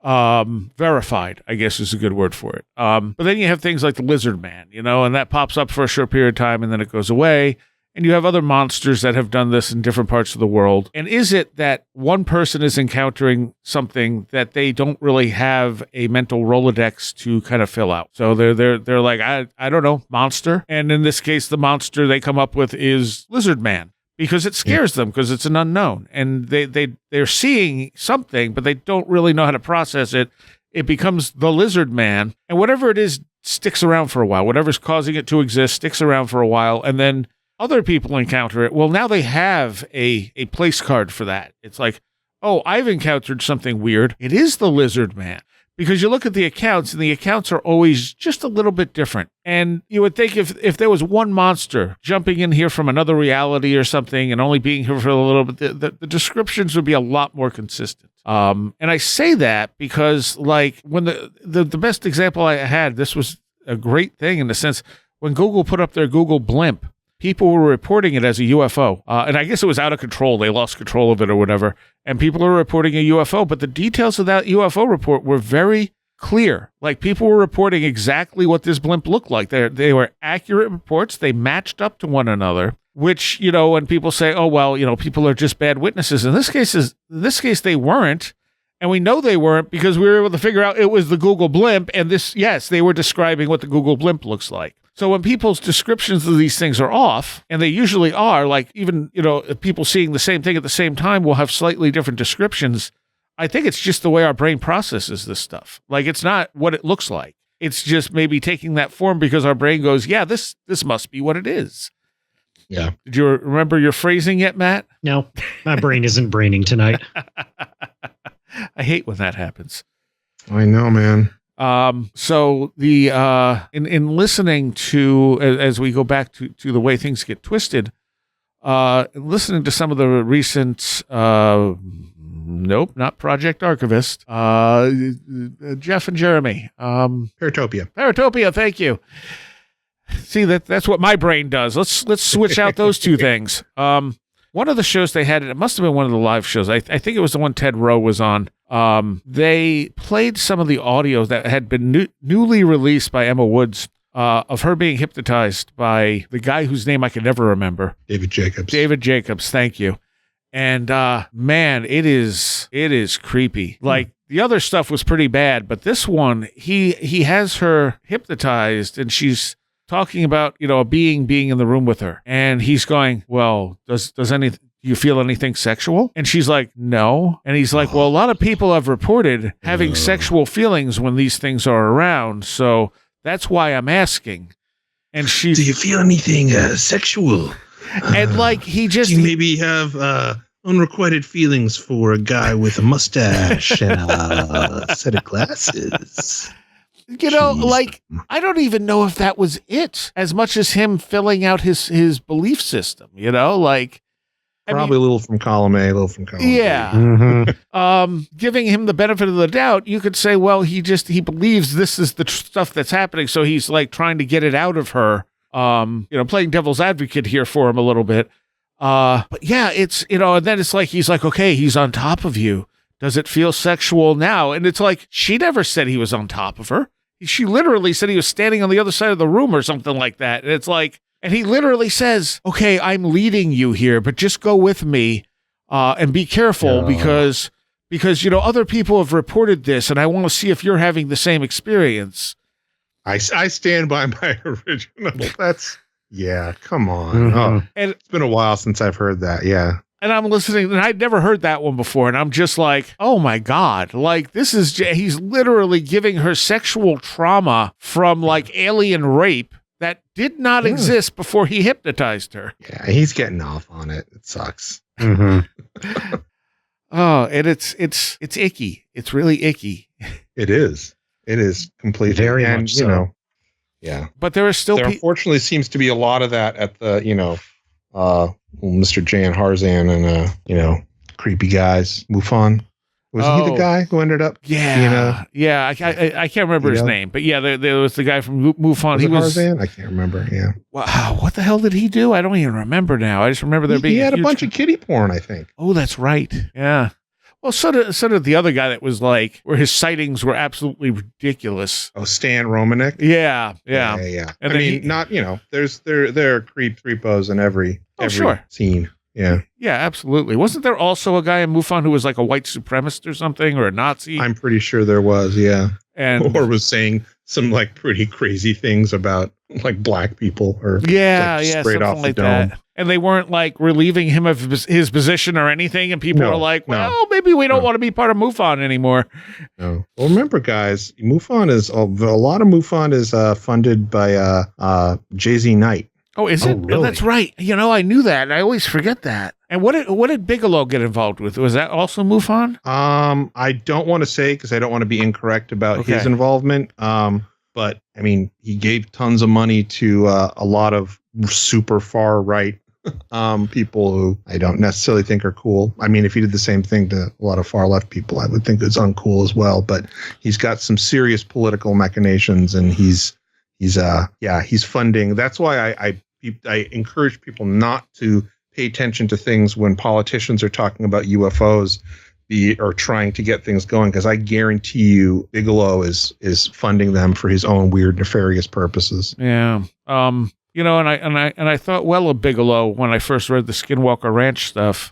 Verified, I guess is a good word for it. But then you have things like the Lizard Man, and that pops up for a short period of time and then it goes away. And you have other monsters that have done this in different parts of the world. And is it that one person is encountering something that they don't really have a mental Rolodex to kind of fill out? So they're like, I don't know, monster. And in this case, the monster they come up with is Lizard Man because it scares them because it's an unknown. And they're seeing something, but they don't really know how to process it. It becomes the Lizard Man. And whatever it is sticks around for a while. Whatever's causing it to exist sticks around for a while. And then other people encounter it. Well, now they have a place card for that. It's like, oh, I've encountered something weird. It is the Lizard Man. Because you look at the accounts, and the accounts are always just a little bit different. And you would think if there was one monster jumping in here from another reality or something and only being here for a little bit, the descriptions would be a lot more consistent. And I say that because, like, when the best example I had, this was a great thing in the sense, when Google put up their Google Blimp, people were reporting it as a UFO. And I guess it was out of control. They lost control of it or whatever. And people are reporting a UFO. But the details of that UFO report were very clear. Like, people were reporting exactly what this blimp looked like. They were accurate reports. They matched up to one another, which, when people say, oh, well, people are just bad witnesses. In this case, they weren't. And we know they weren't because we were able to figure out it was the Google Blimp. And they were describing what the Google Blimp looks like. So when people's descriptions of these things are off, and they usually are, like even, people seeing the same thing at the same time will have slightly different descriptions. I think it's just the way our brain processes this stuff. Like, it's not what it looks like. It's just maybe taking that form because our brain goes, yeah, this must be what it is. Yeah. Did you remember your phrasing yet, Matt? No, my brain isn't braining tonight. I hate when that happens. I know, man. So the in listening to, as we go back to the way things get twisted, listening to some of the recent nope, not Project Archivist, Jeff and Jeremy, Paratopia, thank you. See, that's what my brain does. Let's switch out those two things. One of the shows they had, it must have been one of the live shows. I think it was the one Ted Rowe was on. They played some of the audio that had been newly released by Emma Woods of her being hypnotized by the guy whose name I can never remember. David Jacobs. David Jacobs, thank you. And man, it is creepy. Like the other stuff was pretty bad, but this one, he has her hypnotized, and she's talking about, a being in the room with her, and he's going, well, does you feel anything sexual? And she's like, no. And he's like, well, a lot of people have reported having sexual feelings when these things are around, so that's why I'm asking. And she, do you feel anything sexual? And like he just, do you maybe have unrequited feelings for a guy with a mustache and a set of glasses? Jeez. Like, I don't even know if that was it, as much as him filling out his belief system, like. Probably a little from column A, a little from column B. Yeah. Mm-hmm. Giving him the benefit of the doubt, you could say, well, he believes this is the stuff that's happening, so he's like trying to get it out of her. Playing devil's advocate here for him a little bit. But yeah, it's, and then it's like, he's like, okay, he's on top of you. Does it feel sexual now? And it's like, she never said he was on top of her. She literally said he was standing on the other side of the room or something like that. And it's like, and he literally says, okay, I'm leading you here, but just go with me and be careful because other people have reported this, and I want to see if you're having the same experience. I stand by my original. Come on. Oh, and it's been a while since I've heard that. Yeah. And I'm listening, and I'd never heard that one before, and I'm just like, oh my God, like he's literally giving her sexual trauma from like alien rape that did not exist before he hypnotized her. Yeah, he's getting off on it. It sucks. Mm-hmm. Oh, and it's icky. It's really icky. It is completely. Very much so. Yeah. But there unfortunately seems to be a lot of that at the, Mr. Jan Harzan and, creepy guys. Mufon. Was he the guy who ended up? Yeah. I can't remember his name, but yeah, there was the guy from Mufon. He was Harzan? I can't remember. Yeah. Wow. What the hell did he do? I don't even remember now. I just remember there being. He had a bunch of kiddie porn, I think. Oh, that's right. Yeah. Well, so did the other guy that was like, where his sightings were absolutely ridiculous. Oh, Stan Romanek? Yeah. And there are creepos in every scene. Yeah. Yeah, absolutely. Wasn't there also a guy in Mufon who was like a white supremacist or something, or a Nazi? I'm pretty sure there was, yeah. Or was saying some like pretty crazy things about like black people or straight off the dome. That. And they weren't like relieving him of his position or anything, and people were like, well, maybe we don't want to be part of Mufon anymore. No. Well, remember, guys, a lot of Mufon is funded by Jay-Z Knight. Oh, is it? Really? Oh, that's right. I knew that. I always forget that. And what did Bigelow get involved with? Was that also MUFON? I don't want to say because I don't want to be incorrect about his involvement. But I mean, he gave tons of money to a lot of super far right people who I don't necessarily think are cool. I mean, if he did the same thing to a lot of far left people, I would think it's uncool as well. But he's got some serious political machinations, and he's funding. That's why I encourage people not to pay attention to things when politicians are talking about UFOs or trying to get things going, because I guarantee you Bigelow is funding them for his own weird nefarious purposes. Yeah. And I thought well of Bigelow when I first read the Skinwalker Ranch stuff.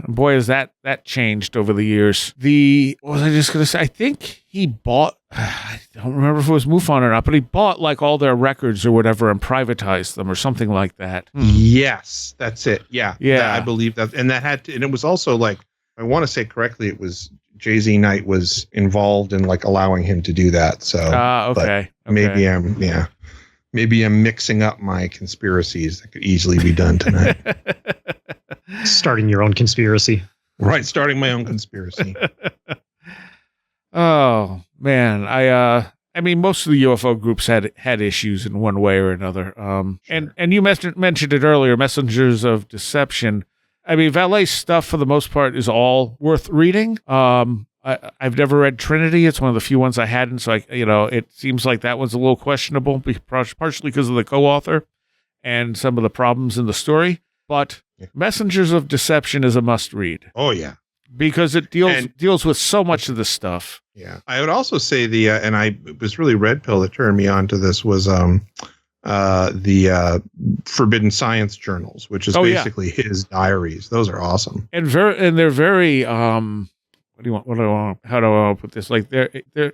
Boy, has that changed over the years. What was I just going to say? I think he bought, I don't remember if it was MUFON or not, but he bought like all their records or whatever and privatized them or something like that. Yes, that's it. Yeah. Yeah. I believe that. And and it was also like, I want to say correctly, it was Jay-Z Knight was involved in like allowing him to do that. So, okay. Maybe I'm mixing up my conspiracies that could easily be done tonight. Starting your own conspiracy. Right, starting my own conspiracy. Oh, man. I mean, most of the UFO groups had issues in one way or another. Sure. And you mentioned it earlier, Messengers of Deception. I mean, Valet's stuff, for the most part, is all worth reading. I've never read Trinity. It's one of the few ones I hadn't, so it seems like that one's a little questionable, partially because of the co-author and some of the problems in the story. But Messengers of Deception is a must-read. Oh, yeah. Because it deals with so much of this stuff. Yeah. I would also say it was really Red Pill that turned me on to this was the Forbidden Science journals, which is basically his diaries. Those are awesome. And they're very what do you want? How do I want to put this? Like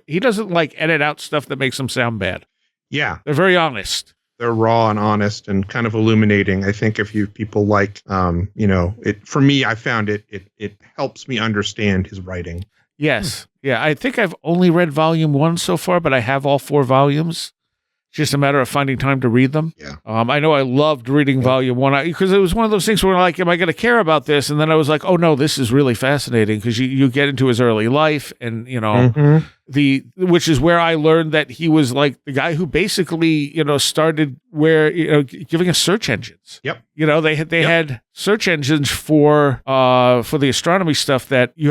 he doesn't like edit out stuff that makes him sound bad. Yeah. They're very honest. They're raw and honest and kind of illuminating. I think if people like, it, for me, I found it helps me understand his writing. Yes. Yeah. I think I've only read volume 1 so far, but I have all 4 volumes. It's just a matter of finding time to read them. Yeah. I know I loved reading volume 1 because it was one of those things where like, am I going to care about this? And then I was like, oh no, this is really fascinating because you get into his early life and, which is where I learned that he was like the guy who basically, started giving us search engines. Yep. They had search engines for the astronomy stuff that you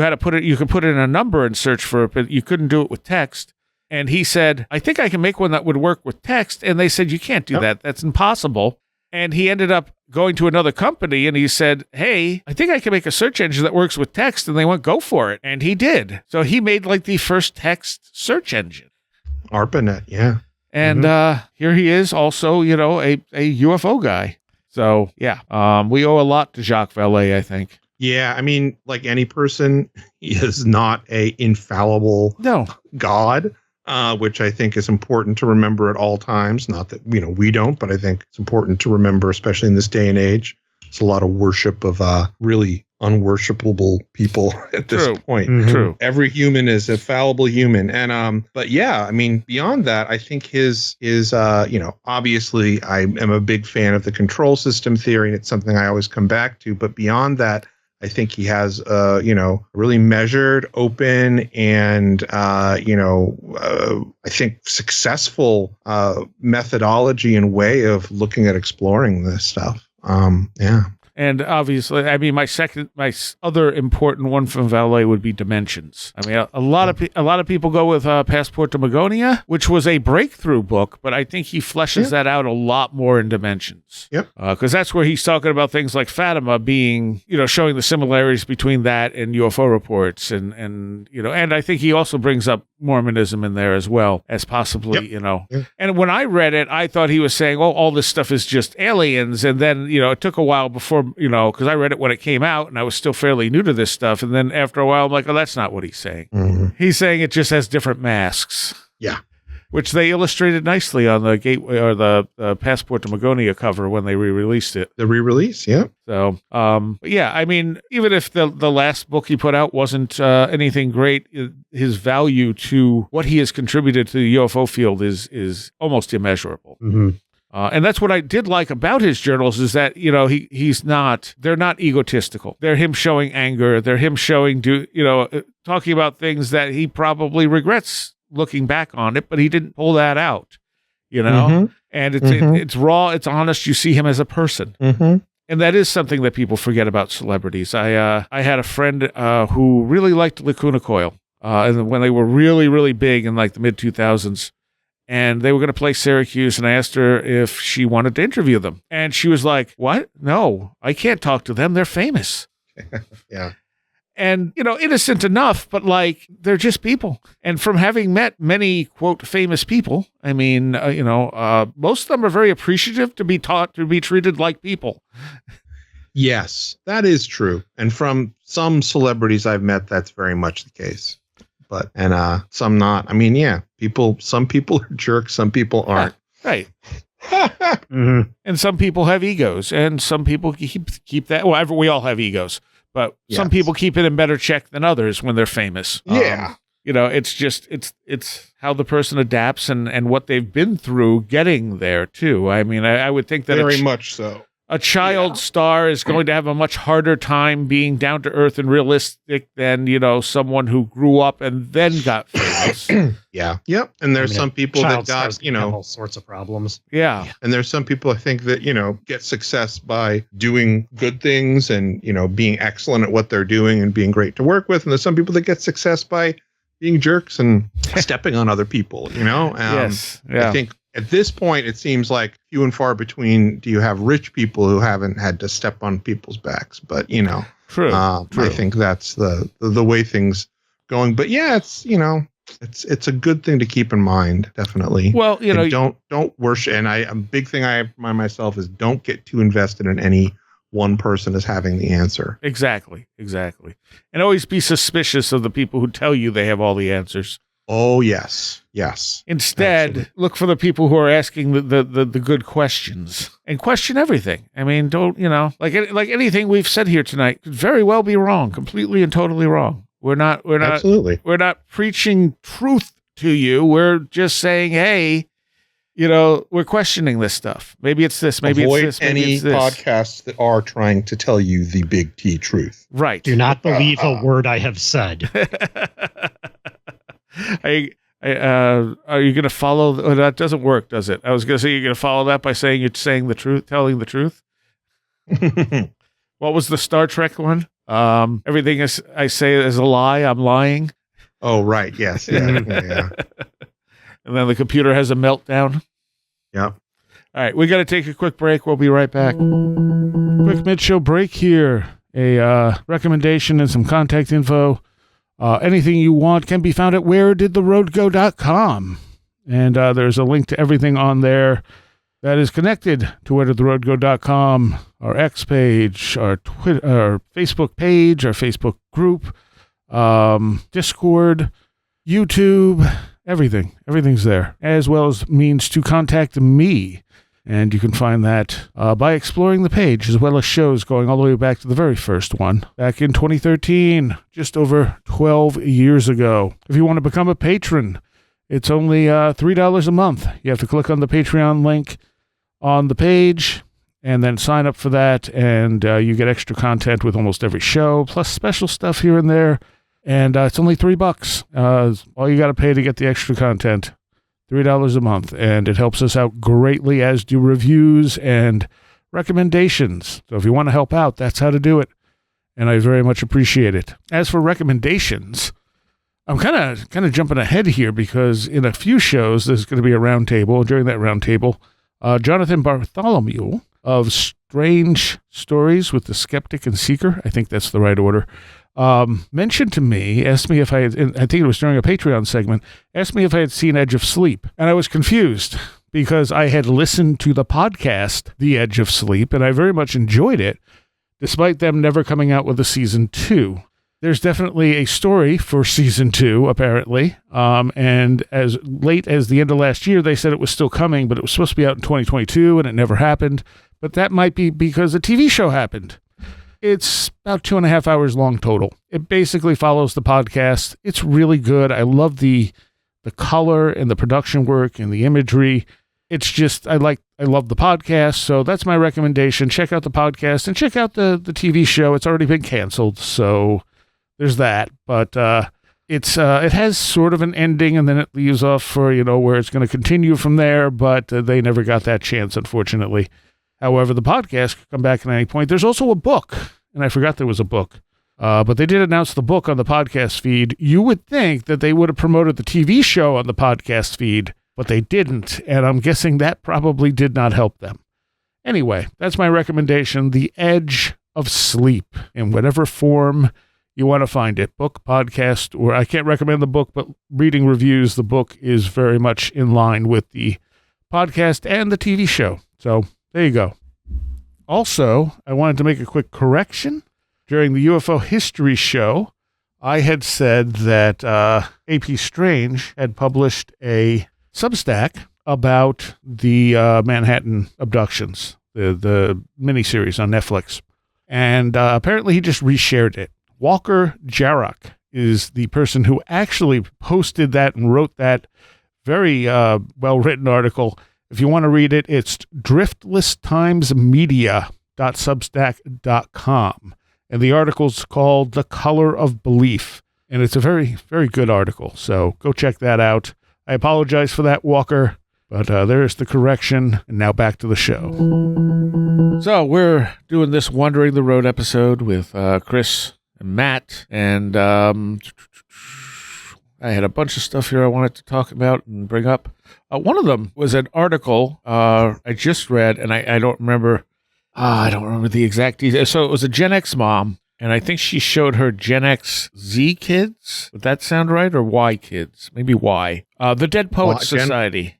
could put in a number and search for it, but you couldn't do it with text. And he said, I think I can make one that would work with text. And they said, you can't do that. That's impossible. And he ended up going to another company and he said, hey, I think I can make a search engine that works with text. And they went, go for it. And he did. So he made like the first text search engine. ARPANET, yeah. And here he is also, a UFO guy. So, yeah, we owe a lot to Jacques Vallée, I think. Yeah, I mean, like any person, he is not a infallible God. Which I think is important to remember at all times. Not that, we don't, but I think it's important to remember, especially in this day and age. It's a lot of worship of really unworshipable people at this point. Mm-hmm. True. Every human is a fallible human. And, but yeah, I mean, beyond that, I think his obviously I am a big fan of the control system theory and it's something I always come back to. But beyond that, I think he has, really measured, open, and, I think successful methodology and way of looking at exploring this stuff. Yeah. And obviously, I mean, my other important one from Vallée would be Dimensions. I mean, a lot of people go with Passport to Magonia, which was a breakthrough book, but I think he fleshes that out a lot more in Dimensions. Yep. Because that's where he's talking about things like Fatima being, showing the similarities between that and UFO reports, and I think he also brings up Mormonism in there as well as possibly, And when I read it, I thought he was saying, oh, all this stuff is just aliens, and then it took a while before. Because I read it when it came out and I was still fairly new to this stuff. And then after a while, I'm like, oh, that's not what he's saying. Mm-hmm. He's saying it just has different masks. Yeah. Which they illustrated nicely on the Gateway or the Passport to Magonia cover when they re-released it. The re-release, yeah. So, yeah, I mean, even if the last book he put out wasn't anything great, his value to what he has contributed to the UFO field is almost immeasurable. Mm-hmm. And that's what I did like about his journals is that, they're not egotistical. They're him showing anger. They're him showing, talking about things that he probably regrets looking back on it, but he didn't pull that out, Mm-hmm. And it's raw. It's honest. You see him as a person. Mm-hmm. And that is something that people forget about celebrities. I had a friend who really liked Lacuna Coil and when they were really, really big in like the mid 2000s. And they were going to play Syracuse, and I asked her if she wanted to interview them. And she was like, what? No, I can't talk to them. They're famous. Yeah. And, innocent enough, but like, they're just people. And from having met many, quote, famous people, I mean, most of them are very appreciative to be taught to be treated like people. Yes, that is true. And from some celebrities I've met, that's very much the case. And some not. I mean, yeah, some people are jerks, some people aren't. Yeah, right. Mm-hmm. And some people have egos, and some people keep that. Well, we all have egos, but some people keep it in better check than others when they're famous. Yeah. It's just it's how the person adapts and what they've been through getting there too. I mean, I would think that very much so. A child star is going to have a much harder time being down to earth and realistic than, someone who grew up and then got famous. Yeah. Yep. And there's some people that got, all sorts of problems. Yeah. And there's some people I think that, get success by doing good things and, being excellent at what they're doing and being great to work with. And there's some people that get success by being jerks and stepping on other people, Yes. Yeah. I think at this point, it seems like few and far between do you have rich people who haven't had to step on people's backs. But, True. I think that's the way things going. But yeah, it's, It's a good thing to keep in mind, definitely. Well, and don't worship. And a big thing I remind myself is don't get too invested in any one person as having the answer. Exactly. And always be suspicious of the people who tell you they have all the answers. Oh, yes. Instead, absolutely. Look for the people who are asking the good questions and question everything. I mean, don't, like anything we've said here tonight could very well be wrong, completely and totally wrong. We're not preaching truth to you. We're just saying, hey, we're questioning this stuff. Maybe it's this, maybe Avoid it's this, maybe any it's this. podcasts that are trying to tell you the big T truth. Right. Do not believe a word I have said. Are you going to follow? Oh, that doesn't work, does it? I was going to say you're going to follow that by saying you're saying the truth, telling the truth. What was the Star Trek one? Everything I say is a lie. I'm lying. Oh, right. Yes. Yeah. And then the computer has a meltdown. Yeah. All right. We got to take a quick break. We'll be right back. Quick mid-show break here. A recommendation and some contact info. Anything you want can be found at wheredidtheroadgo.com. And there's a link to everything on there that is connected to wheredidtheroadgo.com, our X page, our Twitter, our Facebook page, our Facebook group, Discord, YouTube, everything. Everything's there, as well as means to contact me. And you can find that by exploring the page, as well as shows going all the way back to the very first one, back in 2013, just over 12 years ago. If you want to become a patron, it's only $3 a month. You have to click on the Patreon link on the page and then sign up for that, and you get extra content with almost every show, plus special stuff here and there. And it's only $3. All you got to pay to get the extra content. $3 a month, and it helps us out greatly, as do reviews and recommendations. So if you want to help out, that's how to do it, and I very much appreciate it. As for recommendations, I'm kind of jumping ahead here because in a few shows there's going to be a roundtable. During that roundtable, Jonathan Bartholomew of Strange Stories with the Skeptic and Seeker, I think that's the right order, mentioned to me, asked me if I think it was during a Patreon segment, asked me if I had seen Edge of Sleep. And I was confused because I had listened to the podcast, The Edge of Sleep, and I very much enjoyed it, despite them never coming out with a season 2. There's definitely a story for season 2, apparently. And as late as the end of last year, they said it was still coming, but it was supposed to be out in 2022, and it never happened. But that might be because the TV show happened. It's about 2.5 hours long total. It basically follows the podcast. It's really good. I love the color and the production work and the imagery. It's just, I love the podcast. So that's my recommendation. Check out the podcast and check out the TV show. It's already been canceled. So there's that. But it has sort of an ending, and then it leaves off for, where it's going to continue from there. But they never got that chance, unfortunately. However, the podcast could come back at any point. There's also a book, and I forgot there was a book. But they did announce the book on the podcast feed. You would think that they would have promoted the TV show on the podcast feed, but they didn't, and I'm guessing that probably did not help them. Anyway, that's my recommendation, The Edge of Sleep, in whatever form you want to find it. Book, podcast, or I can't recommend the book, but reading reviews, the book is very much in line with the podcast and the TV show. So there you go. Also, I wanted to make a quick correction. During the UFO History Show, I had said that A.P. Strange had published a Substack about the Manhattan abductions, the miniseries on Netflix. And apparently he just reshared it. Walker Jarrock is the person who actually posted that and wrote that very well-written article. If you want to read it, it's driftlesstimesmedia.substack.com. And the article's called The Color of Belief. And it's a very, very good article. So go check that out. I apologize for that, Walker. But there's the correction. And now back to the show. So we're doing this Wandering the Road episode with Chris and Matt. And I had a bunch of stuff here I wanted to talk about and bring up. One of them was an article I just read, and I don't remember. I don't remember the exact details. So it was a Gen X mom, And I think she showed her Gen X Z kids. Would that sound right? Or Y kids? Maybe Y. The Dead Poets Society.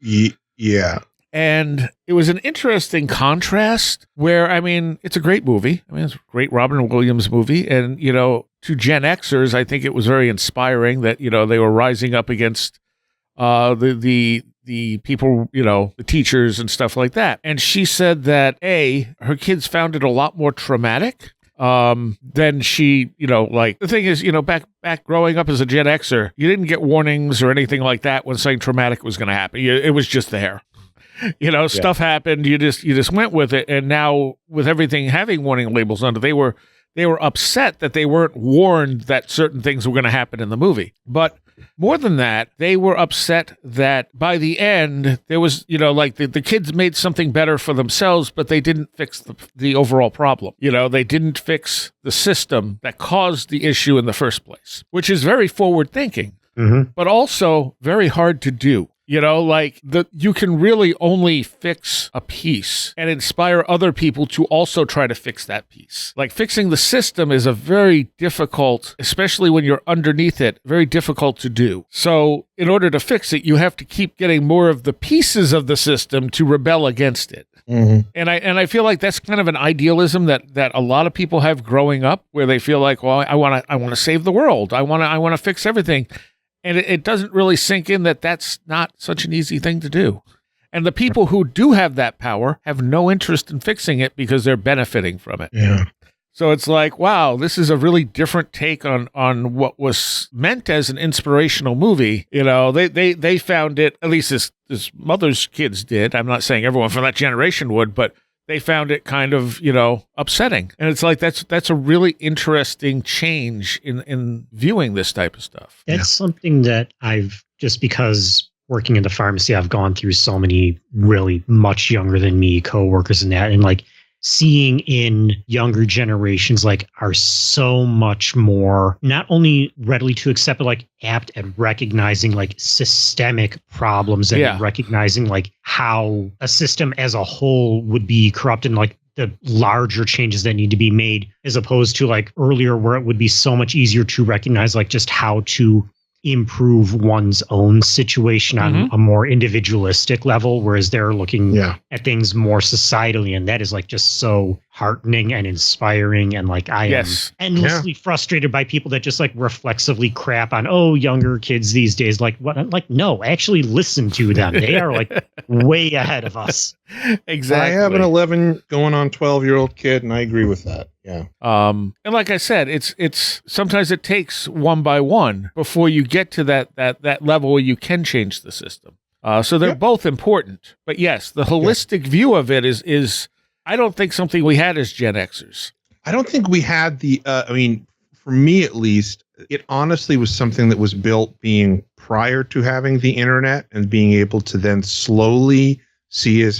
Yeah. And it was an interesting contrast where, I mean, it's a great movie. I mean, it's a great Robin Williams movie. And, you know, to Gen Xers, I think it was very inspiring that, you know, they were rising up against the people, you know, the teachers and stuff like that. And she said that, her kids found it a lot more traumatic than she, you know, like, the thing is, you know, back growing up as a Gen Xer, you didn't get warnings or anything like that when something traumatic was going to happen. It was just there. You know, stuff happened. You just went with it. And now with everything having warning labels on it, they were upset that they weren't warned that certain things were going to happen in the movie. But more than that, they were upset that by the end, there was, you know, like the kids made something better for themselves, but they didn't fix the overall problem. You know, they didn't fix the system that caused the issue in the first place, which is very forward thinking, but also very hard to do. You know, like you can really only fix a piece and inspire other people to also try to fix that piece. Like fixing the system is a very difficult, especially when you're underneath it, very difficult to do. So in order to fix it, you have to keep getting more of the pieces of the system to rebel against it. And I feel like that's kind of an idealism that a lot of people have growing up, where they feel like, well, I want to save the world. I want to fix everything. And it doesn't really sink in that that's not such an easy thing to do. And the people who do have that power have no interest in fixing it because they're benefiting from it. Yeah. So it's like, wow, this is a really different take on what was meant as an inspirational movie. You know, they found it, at least this mother's kids did. I'm not saying everyone from that generation would, but they found it kind of, you know, upsetting. And it's like, that's a really interesting change in viewing this type of stuff. That's something that I've, just because working in the pharmacy, I've gone through so many really much younger than me coworkers and that, and like seeing in younger generations, like, are so much more not only readily to accept, but like apt at recognizing like systemic problems and recognizing like how a system as a whole would be corrupt and like the larger changes that need to be made, as opposed to like earlier where it would be so much easier to recognize like just how to improve one's own situation on a more individualistic level, whereas they're looking at things more societally, and that is like just so heartening and inspiring. And like I am endlessly frustrated by people that just like reflexively crap on younger kids these days. Like what? Like no, actually listen to them. They are like way ahead of us. Exactly. I have an 11 going on 12-year-old kid, and I agree with that. Yeah. And like I said, it's sometimes it takes one by one before you get to that level where you can change the system. So they're both important. But yes, the holistic view of it is I don't think something we had as Gen Xers. I don't think we had the I mean, for me at least, it honestly was something that was built being prior to having the internet, and being able to then slowly see as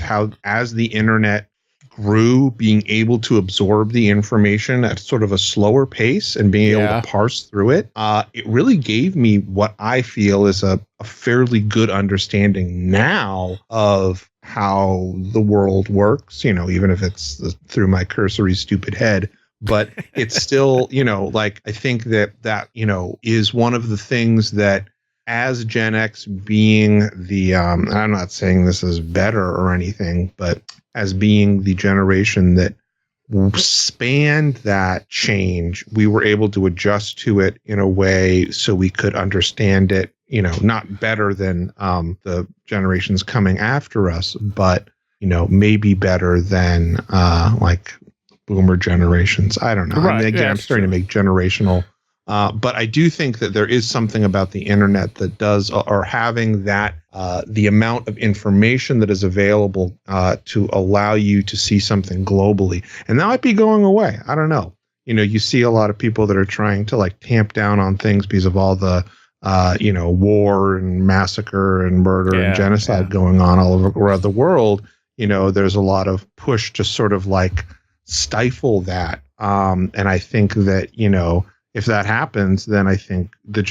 the internet grew, being able to absorb the information at sort of a slower pace and being able to parse through it. It really gave me what I feel is a fairly good understanding now of how the world works, you know, even if it's through my cursory stupid head. But it's still, you know, like, I think that, you know, is one of the things that, as Gen X being the, I'm not saying this is better or anything, but as being the generation that spanned that change, we were able to adjust to it in a way so we could understand it, you know, not better than the generations coming after us, but, you know, maybe better than like boomer generations. I don't know. Right. I mean, again, I'm starting to make generational. But I do think that there is something about the internet that does, or having that, the amount of information that is available to allow you to see something globally. And that might be going away. I don't know. You know, you see a lot of people that are trying to like tamp down on things because of all the, you know, war and massacre and murder and genocide going on all over around the world. You know, there's a lot of push to sort of like stifle that. And I think that, you know, if that happens, then I think the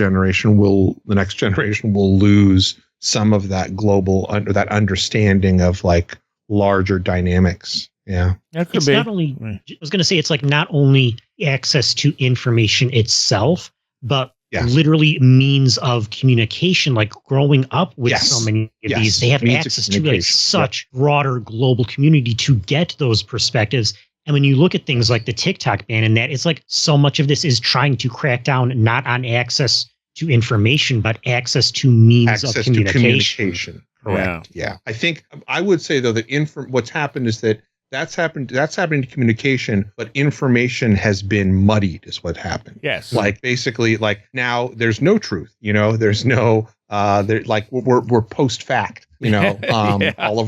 next generation will lose some of that global, that understanding of like larger dynamics Yeah. That could It's be. not only, I was going to say, it's like not only access to information itself, but Yeah. literally means of communication. Like growing up with Yes. so many of Yes. these, they have Means of access to like communication. such broader global community to get those perspectives. And when you look at things like the TikTok ban and that, it's like so much of this is trying to crack down not on access to information, but access to means of communication. Correct. Yeah. I think I would say though that what's happened is that that's happening to communication, but information has been muddied is what happened. Yes. Like basically like now there's no truth, there's no we're post fact, Yeah. all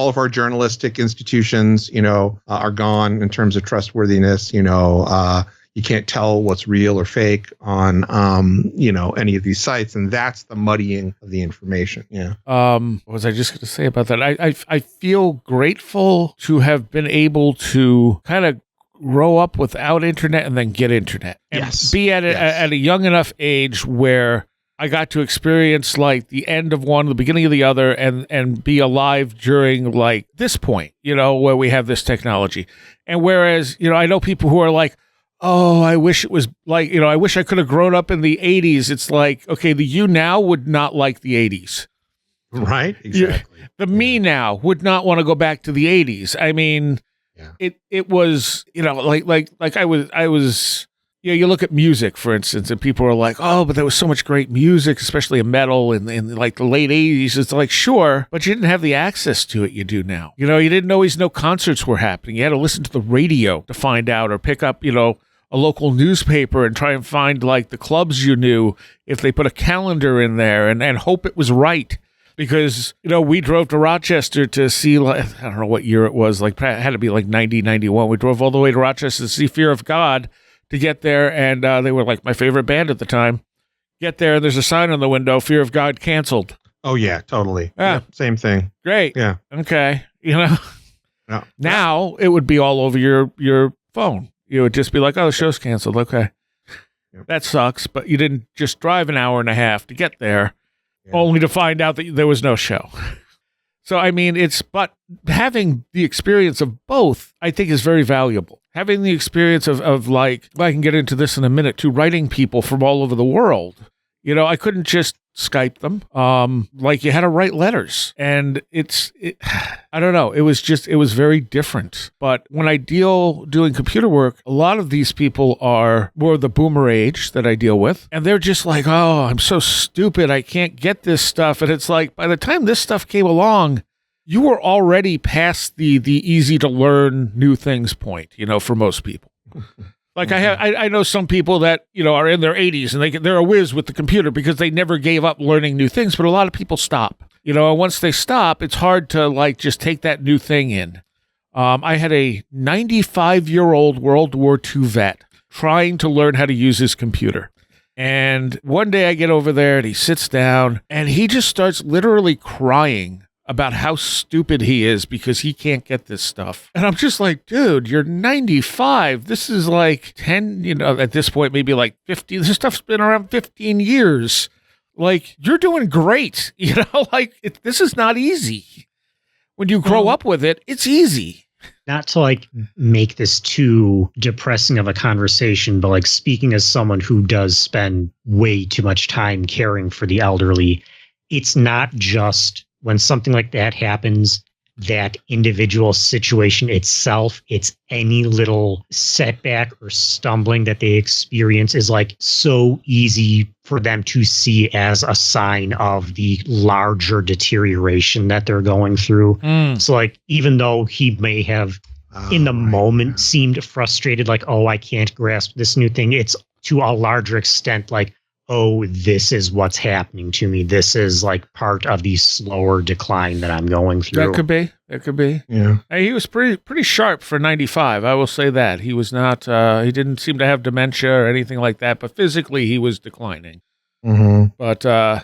of our journalistic institutions, are gone in terms of trustworthiness, you can't tell what's real or fake on, any of these sites. And that's the muddying of the information. Yeah. What was I just going to say about that? I feel grateful to have been able to kind of grow up without internet and then get internet. And Yes. be at a young enough age where I got to experience like the end of one, the beginning of the other, and be alive during like this point, where we have this technology. And whereas, I know people who are like, oh, I wish it was like, I wish I could have grown up in the 80s. It's like, okay, the you now would not like the 80s. Right. Exactly. The me now would not want to go back to the 80s. I mean, it was, like I was, you look at music, for instance, and people are like, oh, but there was so much great music, especially in metal in like the late 80s. It's like, sure, but you didn't have the access to it you do now. You didn't always know concerts were happening. You had to listen to the radio to find out or pick up, a local newspaper and try and find like the clubs you knew if they put a calendar in there and hope it was right. Because, we drove to Rochester to see, like, I don't know what year it was, like, it had to be like 90, 91. We drove all the way to Rochester to see Fear of God to get there. And they were like my favorite band at the time. Get there, there's a sign on the window, Fear of God canceled. Oh, yeah, totally. Yeah. Yep, same thing. Great. Yeah. Okay. Yeah. Now it would be all over your phone. You would just be like, oh, the show's canceled. Okay. Yep. That sucks. But you didn't just drive an hour and a half to get there, Yeah. only to find out that there was no show. So, I mean, but having the experience of both, I think, is very valuable. Having the experience of like, I can get into this in a minute, to writing people from all over the world. I couldn't just Skype them. Like you had to write letters, and I don't know. It was very different. But when I doing computer work, a lot of these people are more the boomer age that I deal with. And they're just like, oh, I'm so stupid. I can't get this stuff. And it's like, by the time this stuff came along, you were already past the easy to learn new things point, for most people. Like I know some people that, are in their 80s and they're a whiz with the computer because they never gave up learning new things. But a lot of people stop, and once they stop, it's hard to like just take that new thing in. I had a 95-year-old World War II vet trying to learn how to use his computer. And one day I get over there and he sits down and he just starts literally crying about how stupid he is because he can't get this stuff. And I'm just like, dude, you're 95. This is like 10, at this point, maybe like 50. This stuff's been around 15 years. Like, you're doing great. This is not easy. When you grow up with it, it's easy. Not to like make this too depressing of a conversation, but like speaking as someone who does spend way too much time caring for the elderly, it's not just when something like that happens, that individual situation itself, it's any little setback or stumbling that they experience is like so easy for them to see as a sign of the larger deterioration that they're going through. So like, even though he may have in the moment seemed frustrated, like, oh, I can't grasp this new thing, it's to a larger extent like, oh, this is what's happening to me. This is like part of the slower decline that I'm going through. That could be. Yeah. He was pretty sharp for 95. I will say that. He was not, he didn't seem to have dementia or anything like that, but physically he was declining. Mm-hmm. But, I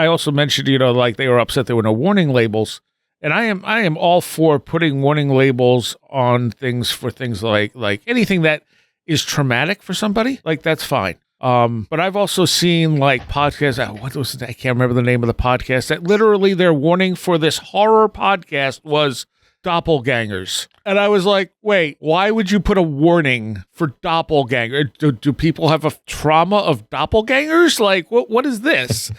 also mentioned, like they were upset there were no warning labels. And I am all for putting warning labels on things for things like anything that is traumatic for somebody, like that's fine. But I've also seen like podcasts. I can't remember the name of the podcast. That literally their warning for this horror podcast was doppelgangers. And I was like, wait, why would you put a warning for doppelganger? Do people have a trauma of doppelgangers? Like, what is this?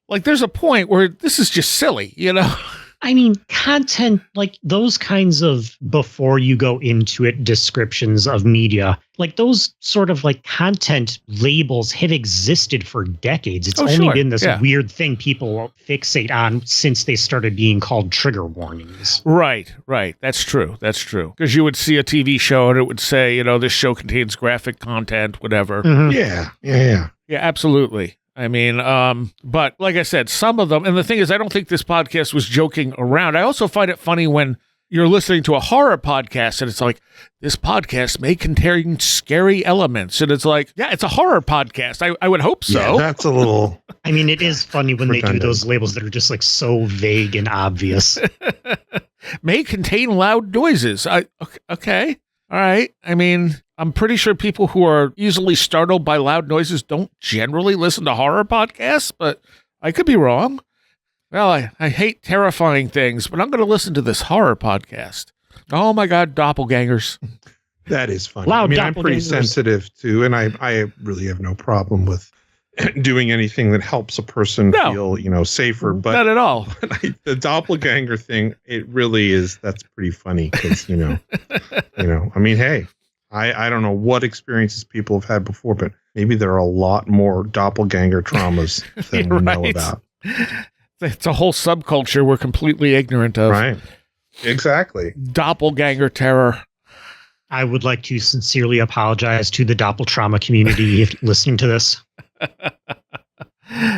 Like, there's a point where this is just silly, you know? I mean, content like those kinds of before you go into it descriptions of media, like those sort of like content labels have existed for decades. It's only been this weird thing people fixate on since they started being called trigger warnings. Right. That's true. Because you would see a TV show and it would say, you know, this show contains graphic content, whatever. Mm-hmm. Yeah, absolutely. I mean, but like I said, some of them, and the thing is, I don't think this podcast was joking around. I also find it funny when you're listening to a horror podcast and it's like, this podcast may contain scary elements. And it's like, yeah, it's a horror podcast. I would hope so. Yeah, that's a little... I mean, it is funny when redundant. They do those labels that are just like so vague and obvious. May contain loud noises. Okay. All right. I mean, I'm pretty sure people who are easily startled by loud noises don't generally listen to horror podcasts, but I could be wrong. Well, I hate terrifying things, but I'm going to listen to this horror podcast. Oh my God, doppelgangers. That is funny. I mean, I'm pretty sensitive too, and I really have no problem with doing anything that helps a person feel, you know, safer. But not at all. The doppelganger thing, it really is. That's pretty funny because, you know, I mean, hey, I don't know what experiences people have had before, but maybe there are a lot more doppelganger traumas than we know about. It's a whole subculture we're completely ignorant of. Right. Exactly. Doppelganger terror. I would like to sincerely apologize to the doppel trauma community if listening to this.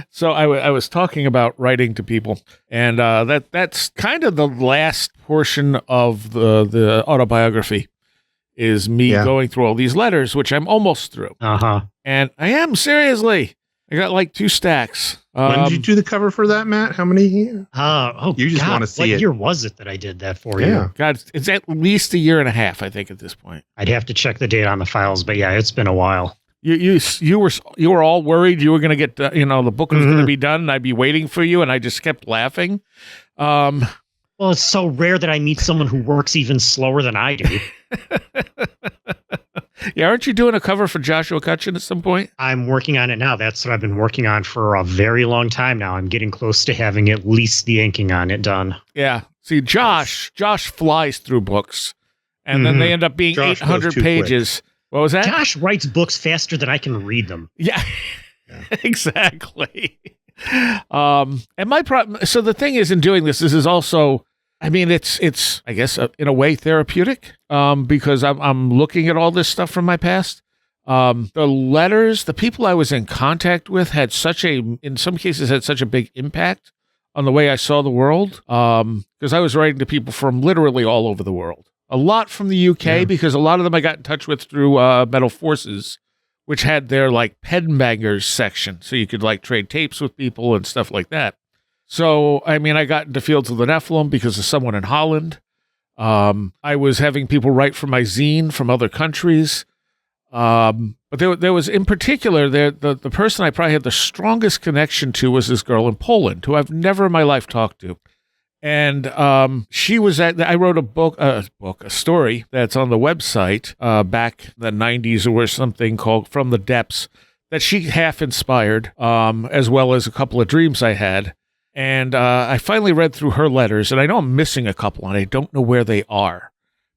So I was talking about writing to people, and that's kind of the last portion of the autobiography is me going through all these letters, which I'm almost through. And I am, seriously. I got like 2 stacks. When did you do the cover for that, Matt? How many? You just want to see it. What year was it that I did that for you? God, it's at least 1.5 years, I think, at this point. I'd have to check the date on the files, but yeah, it's been a while. You were all worried you were going to get the book was going to be done, and I'd be waiting for you, and I just kept laughing. Well, it's so rare that I meet someone who works even slower than I do. Yeah, aren't you doing a cover for Joshua Cutchin at some point? I'm working on it now. That's what I've been working on for a very long time now. I'm getting close to having at least the inking on it done. Yeah. See, Josh flies through books, and then they end up being 800 pages. Quick. What was that? Josh writes books faster than I can read them. Yeah. Exactly. And my problem. So the thing is, in doing this is also, I mean, it's I guess in a way therapeutic. Because I'm looking at all this stuff from my past. The letters, the people I was in contact with had in some cases had such a big impact on the way I saw the world. Because I was writing to people from literally all over the world. A lot from the UK, because a lot of them I got in touch with through Metal Forces, which had their like pen bangers section. So you could like trade tapes with people and stuff like that. So, I mean, I got into Fields of the Nephilim because of someone in Holland. I was having people write for my zine from other countries. But there was in particular, the person I probably had the strongest connection to was this girl in Poland who I've never in my life talked to. And she was I wrote a story that's on the website back in the 90s or something called From the Depths that she half inspired, as well as a couple of dreams I had. And I finally read through her letters, and I know I'm missing a couple, and I don't know where they are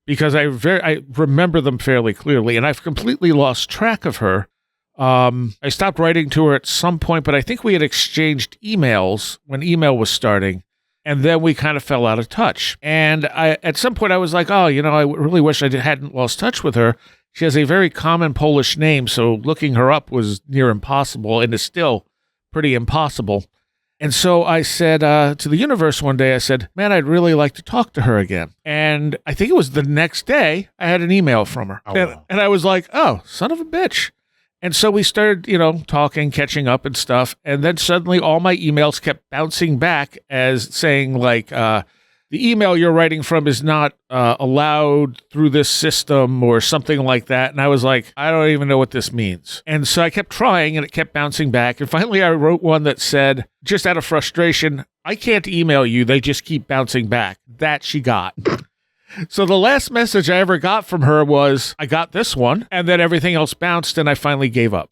because I remember them fairly clearly, and I've completely lost track of her. I stopped writing to her at some point, but I think we had exchanged emails when email was starting. And then we kind of fell out of touch. And at some point I was like, I really wish I hadn't lost touch with her. She has a very common Polish name, so looking her up was near impossible and is still pretty impossible. And so I said to the universe one day, I said, man, I'd really like to talk to her again. And I think it was the next day I had an email from her. Oh, wow. And I was like, oh, son of a bitch. And so we started, talking, catching up and stuff. And then suddenly all my emails kept bouncing back as saying like, the email you're writing from is not allowed through this system or something like that. And I was like, I don't even know what this means. And so I kept trying and it kept bouncing back. And finally I wrote one that said, just out of frustration, I can't email you. They just keep bouncing back. That she got. So the last message I ever got from her was, I got this one. And then everything else bounced and I finally gave up.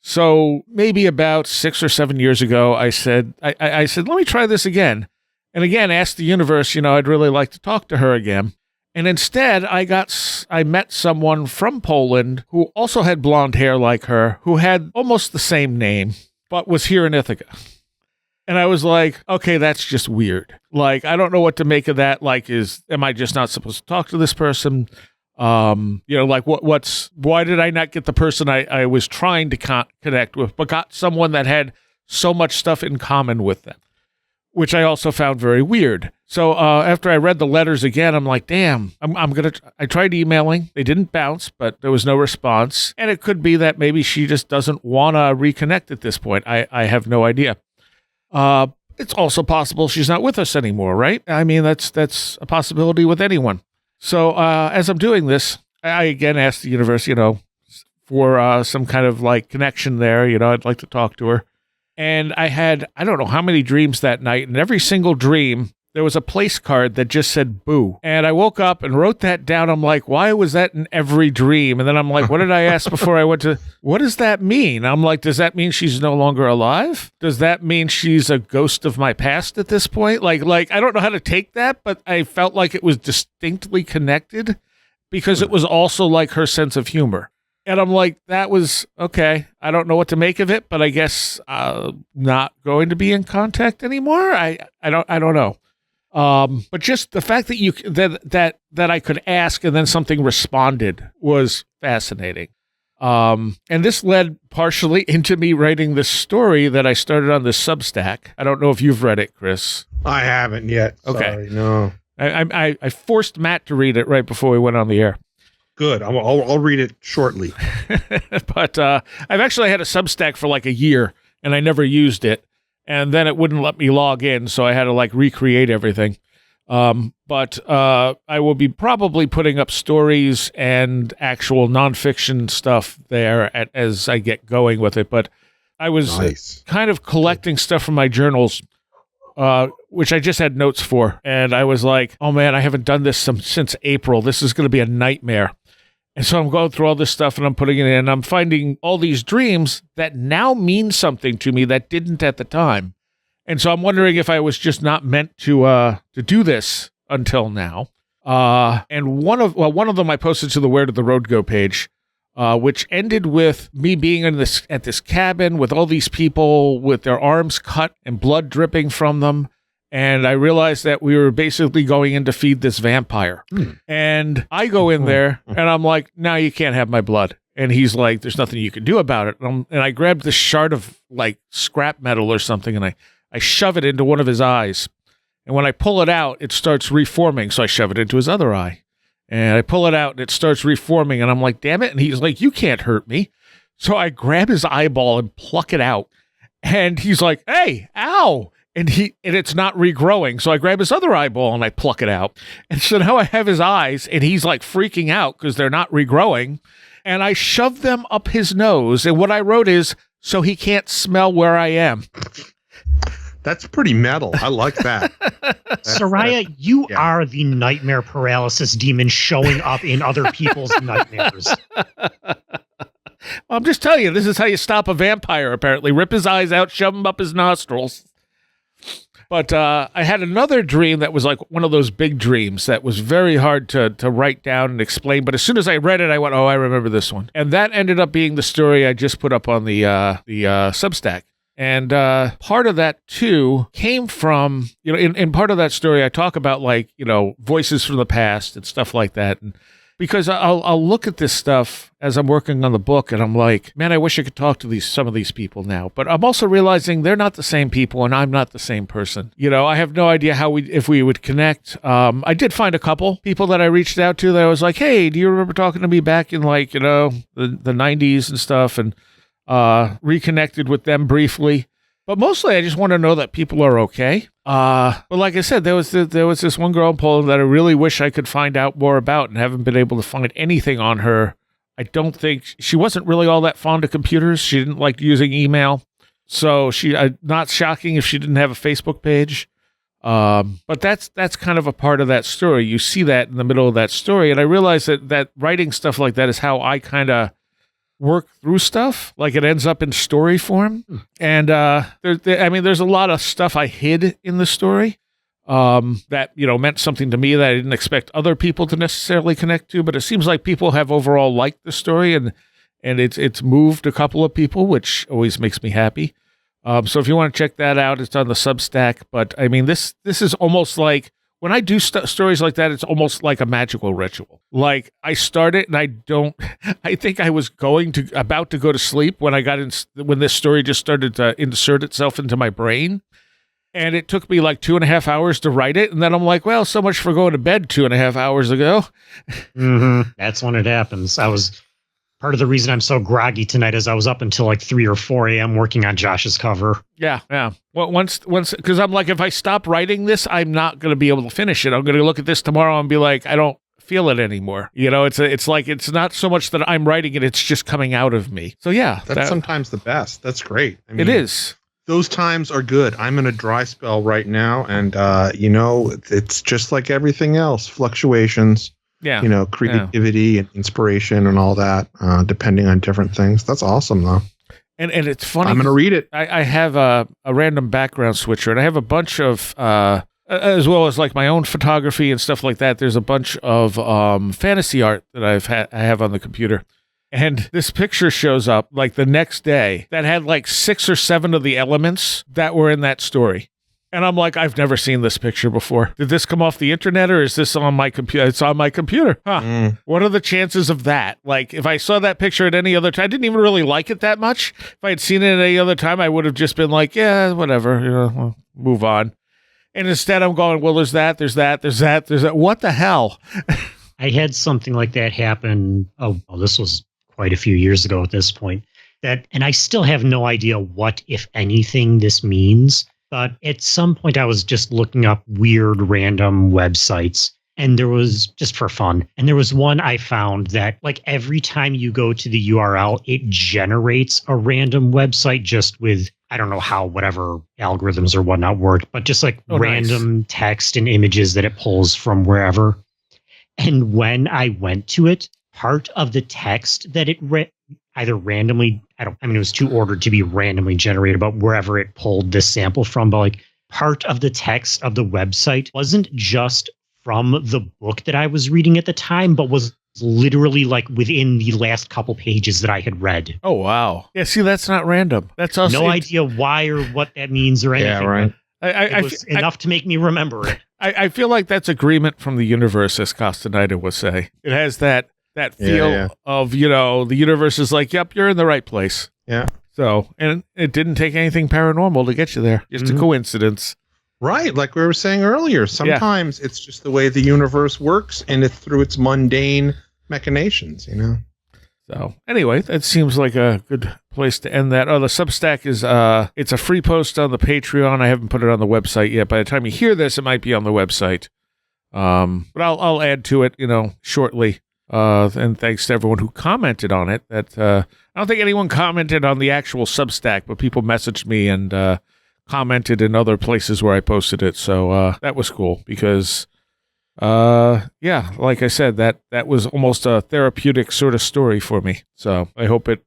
So maybe about 6 or 7 years ago, I said, I said, let me try this again. And again, asked the universe, I'd really like to talk to her again. And instead, I met someone from Poland who also had blonde hair like her, who had almost the same name, but was here in Ithaca. And I was like, okay, that's just weird. Like, I don't know what to make of that. Like, am I just not supposed to talk to this person? Like why did I not get the person I was trying to connect with, but got someone that had so much stuff in common with them, which I also found very weird. So after I read the letters again, I'm like, damn, I tried emailing. They didn't bounce, but there was no response. And it could be that maybe she just doesn't want to reconnect at this point. I have no idea. It's also possible she's not with us anymore, right? I mean, that's a possibility with anyone. So as I'm doing this, I again asked the universe, for some kind of like connection there. I'd like to talk to her. And I had, I don't know how many dreams that night. And every single dream, there was a place card that just said boo. And I woke up and wrote that down. I'm like, why was that in every dream? And then I'm like, what did I ask before I went to, what does that mean? I'm like, does that mean she's no longer alive? Does that mean she's a ghost of my past at this point? Like, I don't know how to take that, but I felt like it was distinctly connected because it was also like her sense of humor. And I'm like, that was okay. I don't know what to make of it, but I guess not going to be in contact anymore. I don't know. But just the fact that that I could ask and then something responded was fascinating. And this led partially into me writing this story that I started on this Substack. I don't know if you've read it, Chris. I haven't yet. Okay. Sorry, no. I forced Matt to read it right before we went on the air. Good. I'll read it shortly. But I've actually had a Substack for like a year, and I never used it. And then it wouldn't let me log in, so I had to like recreate everything. But I will be probably putting up stories and actual nonfiction stuff there as I get going with it. But I was kind of collecting stuff from my journals, which I just had notes for. And I was like, oh man, I haven't done this since April. This is going to be a nightmare. And so I'm going through all this stuff and I'm putting it in. I'm finding all these dreams that now mean something to me that didn't at the time. And so I'm wondering if I was just not meant to do this until now. And one of them I posted to the Where Did the Road Go page, which ended with me being at this cabin with all these people with their arms cut and blood dripping from them. And I realized that we were basically going in to feed this vampire. And I go in there and I'm like, no, you can't have my blood. And he's like, there's nothing you can do about it. And I grabbed this shard of like scrap metal or something and I shove it into one of his eyes. And when I pull it out, it starts reforming. So I shove it into his other eye. And I pull it out and it starts reforming. And I'm like, damn it. And he's like, you can't hurt me. So I grab his eyeball and pluck it out. And he's like, hey, ow. And it's not regrowing. So I grab his other eyeball and I pluck it out. And so now I have his eyes and he's like freaking out because they're not regrowing. And I shove them up his nose. And what I wrote is, so he can't smell where I am. That's pretty metal. I like that. Soraya, you are the nightmare paralysis demon showing up in other people's nightmares. I'm just telling you, this is how you stop a vampire, apparently. Rip his eyes out, shove them up his nostrils. But I had another dream that was like one of those big dreams that was very hard to write down and explain. But as soon as I read it, I went, oh, I remember this one. And that ended up being the story I just put up on the Substack. And part of that, too, came from, in part of that story, I talk about, like, voices from the past and stuff like that. And because I'll look at this stuff as I'm working on the book and I'm like, man, I wish I could talk to some of these people now. But I'm also realizing they're not the same people and I'm not the same person. I have no idea if we would connect. I did find a couple people that I reached out to that I was like, hey, do you remember talking to me back in like, the 90s and stuff, and reconnected with them briefly. But mostly I just want to know that people are okay. But like I said, there was this one girl in Poland that I really wish I could find out more about and haven't been able to find anything on her. I don't think she wasn't really all that fond of computers. She didn't like using email. So not shocking if she didn't have a Facebook page. But that's kind of a part of that story. You see that in the middle of that story. And I realize that writing stuff like that is how I kind of work through stuff. Like it ends up in story form. And, there's a lot of stuff I hid in the story, that, meant something to me that I didn't expect other people to necessarily connect to, but it seems like people have overall liked the story and it's moved a couple of people, which always makes me happy. So if you want to check that out, it's on the Substack. But I mean, this is almost like when I do stories like that, it's almost like a magical ritual. Like I start it and I think I was about to go to sleep when when this story just started to insert itself into my brain. And it took me like 2.5 hours to write it. And then I'm like, well, so much for going to bed 2.5 hours ago. Mm-hmm. That's when it happens. Part of the reason I'm so groggy tonight is I was up until like 3 or 4 a.m. working on Josh's cover. Yeah. Well, once, because I'm like, if I stop writing this, I'm not going to be able to finish it. I'm going to look at this tomorrow and be like, I don't feel it anymore. It's like, it's not so much that I'm writing it, it's just coming out of me. So yeah. That's sometimes the best. That's great. I mean, it is. Those times are good. I'm in a dry spell right now. And, it's just like everything else, fluctuations. Yeah. Creativity and inspiration and all that, depending on different things. That's awesome, though. And it's funny. I'm going to read it. I have a random background switcher, and I have a bunch of, as well as like my own photography and stuff like that. There's a bunch of fantasy art that I have on the computer. And this picture shows up like the next day that had like 6 or 7 of the elements that were in that story. And I'm like, I've never seen this picture before. Did this come off the internet or is this on my computer? It's on my computer. Huh. What are the chances of that? Like, if I saw that picture at any other time, I didn't even really like it that much. If I had seen it at any other time, I would have just been like, yeah, whatever, we'll move on. And instead I'm going, well, there's that. What the hell? I had something like that happen. This was quite a few years ago at this point. And I still have no idea what, if anything, this means. But at some point, I was just looking up weird random websites, and there was just for fun. And there was one I found that like every time you go to the URL, it generates a random website just with, I don't know how, whatever algorithms or whatnot work, but just like random text and images that it pulls from wherever. And when I went to it, part of the text that it either randomly, it was too ordered to be randomly generated, but wherever it pulled this sample from, but like part of the text of the website wasn't just from the book that I was reading at the time, but was literally like within the last couple pages that I had read. Oh, wow. Yeah, see, that's not random. That's also no idea why or what that means or anything. Yeah, right. It was enough to make me remember it. I feel like that's agreement from the universe, as Castaneda would say. It has that feel of, the universe is like, yep, you're in the right place. Yeah. So, and it didn't take anything paranormal to get you there. Just a coincidence. Right. Like we were saying earlier, sometimes it's just the way the universe works and it's through its mundane machinations, So anyway, that seems like a good place to end that. Oh, the Substack is, it's a free post on the Patreon. I haven't put it on the website yet. By the time you hear this, it might be on the website. But I'll add to it, shortly. And thanks to everyone who commented on it. That I don't think anyone commented on the actual Substack, but people messaged me and commented in other places where I posted it. So that was cool because, like I said, that was almost a therapeutic sort of story for me. So I hope it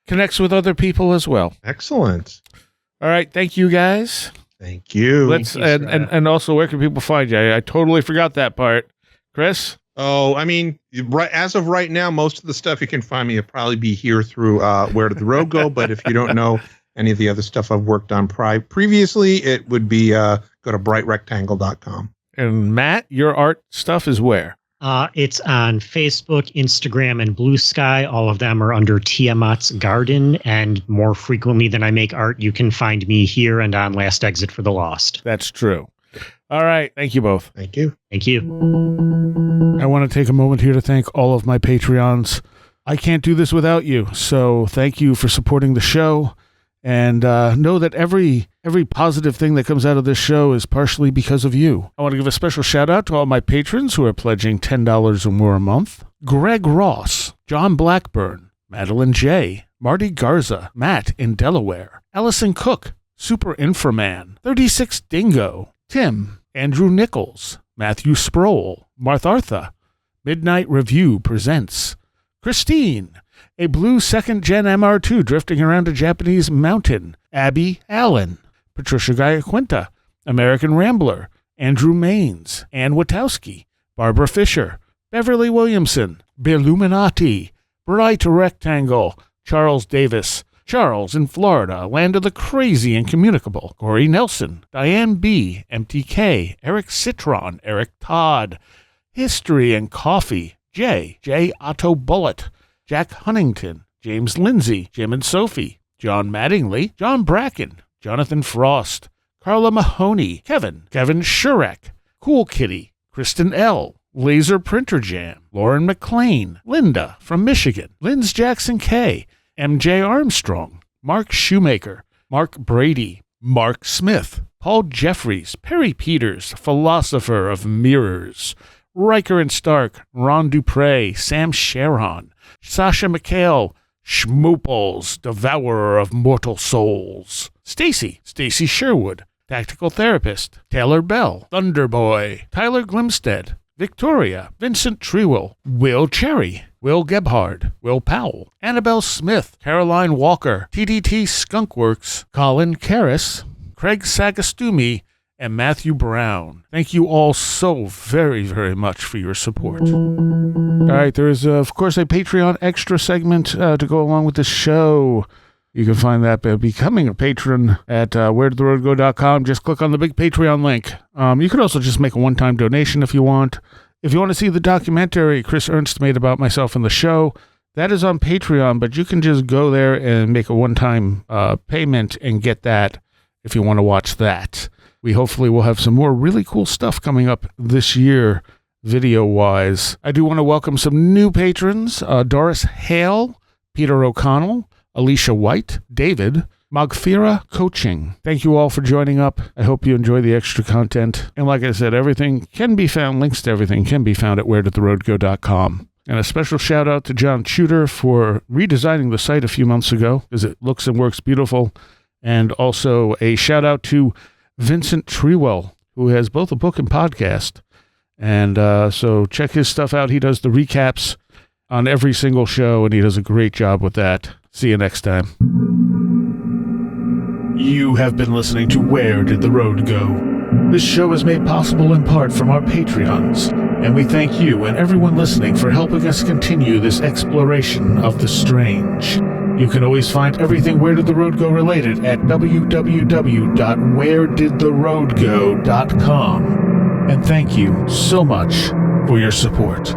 connects with other people as well. Excellent. All right, thank you guys. Thank you. And also, where can people find you? I totally forgot that part, Chris. Oh, as of right now, most of the stuff you can find me will probably be here through Where Did the Road Go? But if you don't know any of the other stuff I've worked on previously, it would be go to brightrectangle.com. And Matt, your art stuff is where? It's on Facebook, Instagram, and Blue Sky. All of them are under Tiamat's Garden. And more frequently than I make art, you can find me here and on Last Exit for the Lost. That's true. All right. Thank you both. Thank you. Thank you. I want to take a moment here to thank all of my Patreons. I can't do this without you, so thank you for supporting the show And know that every positive thing that comes out of this show is partially because of you. I want to give a special shout out to all my patrons who are pledging $10 or more a month. Greg Ross, John Blackburn, Madeline J., Marty Garza, Matt in Delaware, Allison Cook, Super Inframan, 36 Dingo, Tim, Andrew Nichols, Matthew Sproul, Marthartha, Midnight Review presents, Christine, a blue second-gen MR2 drifting around a Japanese mountain, Abby Allen, Patricia Giaquinta, American Rambler, Andrew Maines, Ann Witowski, Barbara Fisher, Beverly Williamson, Billuminati, Bright Rectangle, Charles Davis, Charles in Florida, Land of the Crazy and Communicable, Corey Nelson, Diane B., MTK, Eric Citron, Eric Todd, History and Coffee, J. Otto Bullitt, Jack Huntington, James Lindsay, Jim and Sophie, John Mattingly, John Bracken, Jonathan Frost, Carla Mahoney, Kevin Shurek, Cool Kitty, Kristen L., Laser Printer Jam, Lauren McLean, Linda from Michigan, Linz Jackson K., MJ Armstrong, Mark Shoemaker, Mark Brady, Mark Smith, Paul Jeffries, Perry Peters, Philosopher of Mirrors, Riker and Stark, Ron Dupre, Sam Sharon, Sasha McHale, Schmooples, Devourer of Mortal Souls, Stacy Sherwood, Tactical Therapist, Taylor Bell, Thunderboy, Tyler Glimstead, Victoria, Vincent Treewell, Will Cherry, Will Gebhard, Will Powell, Annabelle Smith, Caroline Walker, TDT Skunkworks, Colin Karras, Craig Sagastumi, and Matthew Brown. Thank you all so very, very much for your support. All right, there is, of course, a Patreon extra segment to go along with the show. You can find that by becoming a patron at wheredidtheroadgo.com. Just click on the big Patreon link. You could also just make a one-time donation if you want. If you want to see the documentary Chris Ernst made about myself and the show, that is on Patreon, but you can just go there and make a one-time payment and get that if you want to watch that. We hopefully will have some more really cool stuff coming up this year, video-wise. I do want to welcome some new patrons, Doris Hale, Peter O'Connell, Alicia White, David, Magfira Coaching. Thank you all for joining up. I hope you enjoy the extra content. And like I said, everything can be found, links to everything can be found at wheredidtheroadgo.com. And a special shout out to John Tudor for redesigning the site a few months ago, because it looks and works beautiful. And also a shout out to Vincent Treewell, who has both a book and podcast. And so check his stuff out. He does the recaps on every single show, and he does a great job with that. See you next time. You have been listening to Where Did the Road Go? This show is made possible in part from our Patreons, and we thank you and everyone listening for helping us continue this exploration of the strange. You can always find everything Where Did the Road Go related at www.wheredidtheroadgo.com. And thank you so much for your support.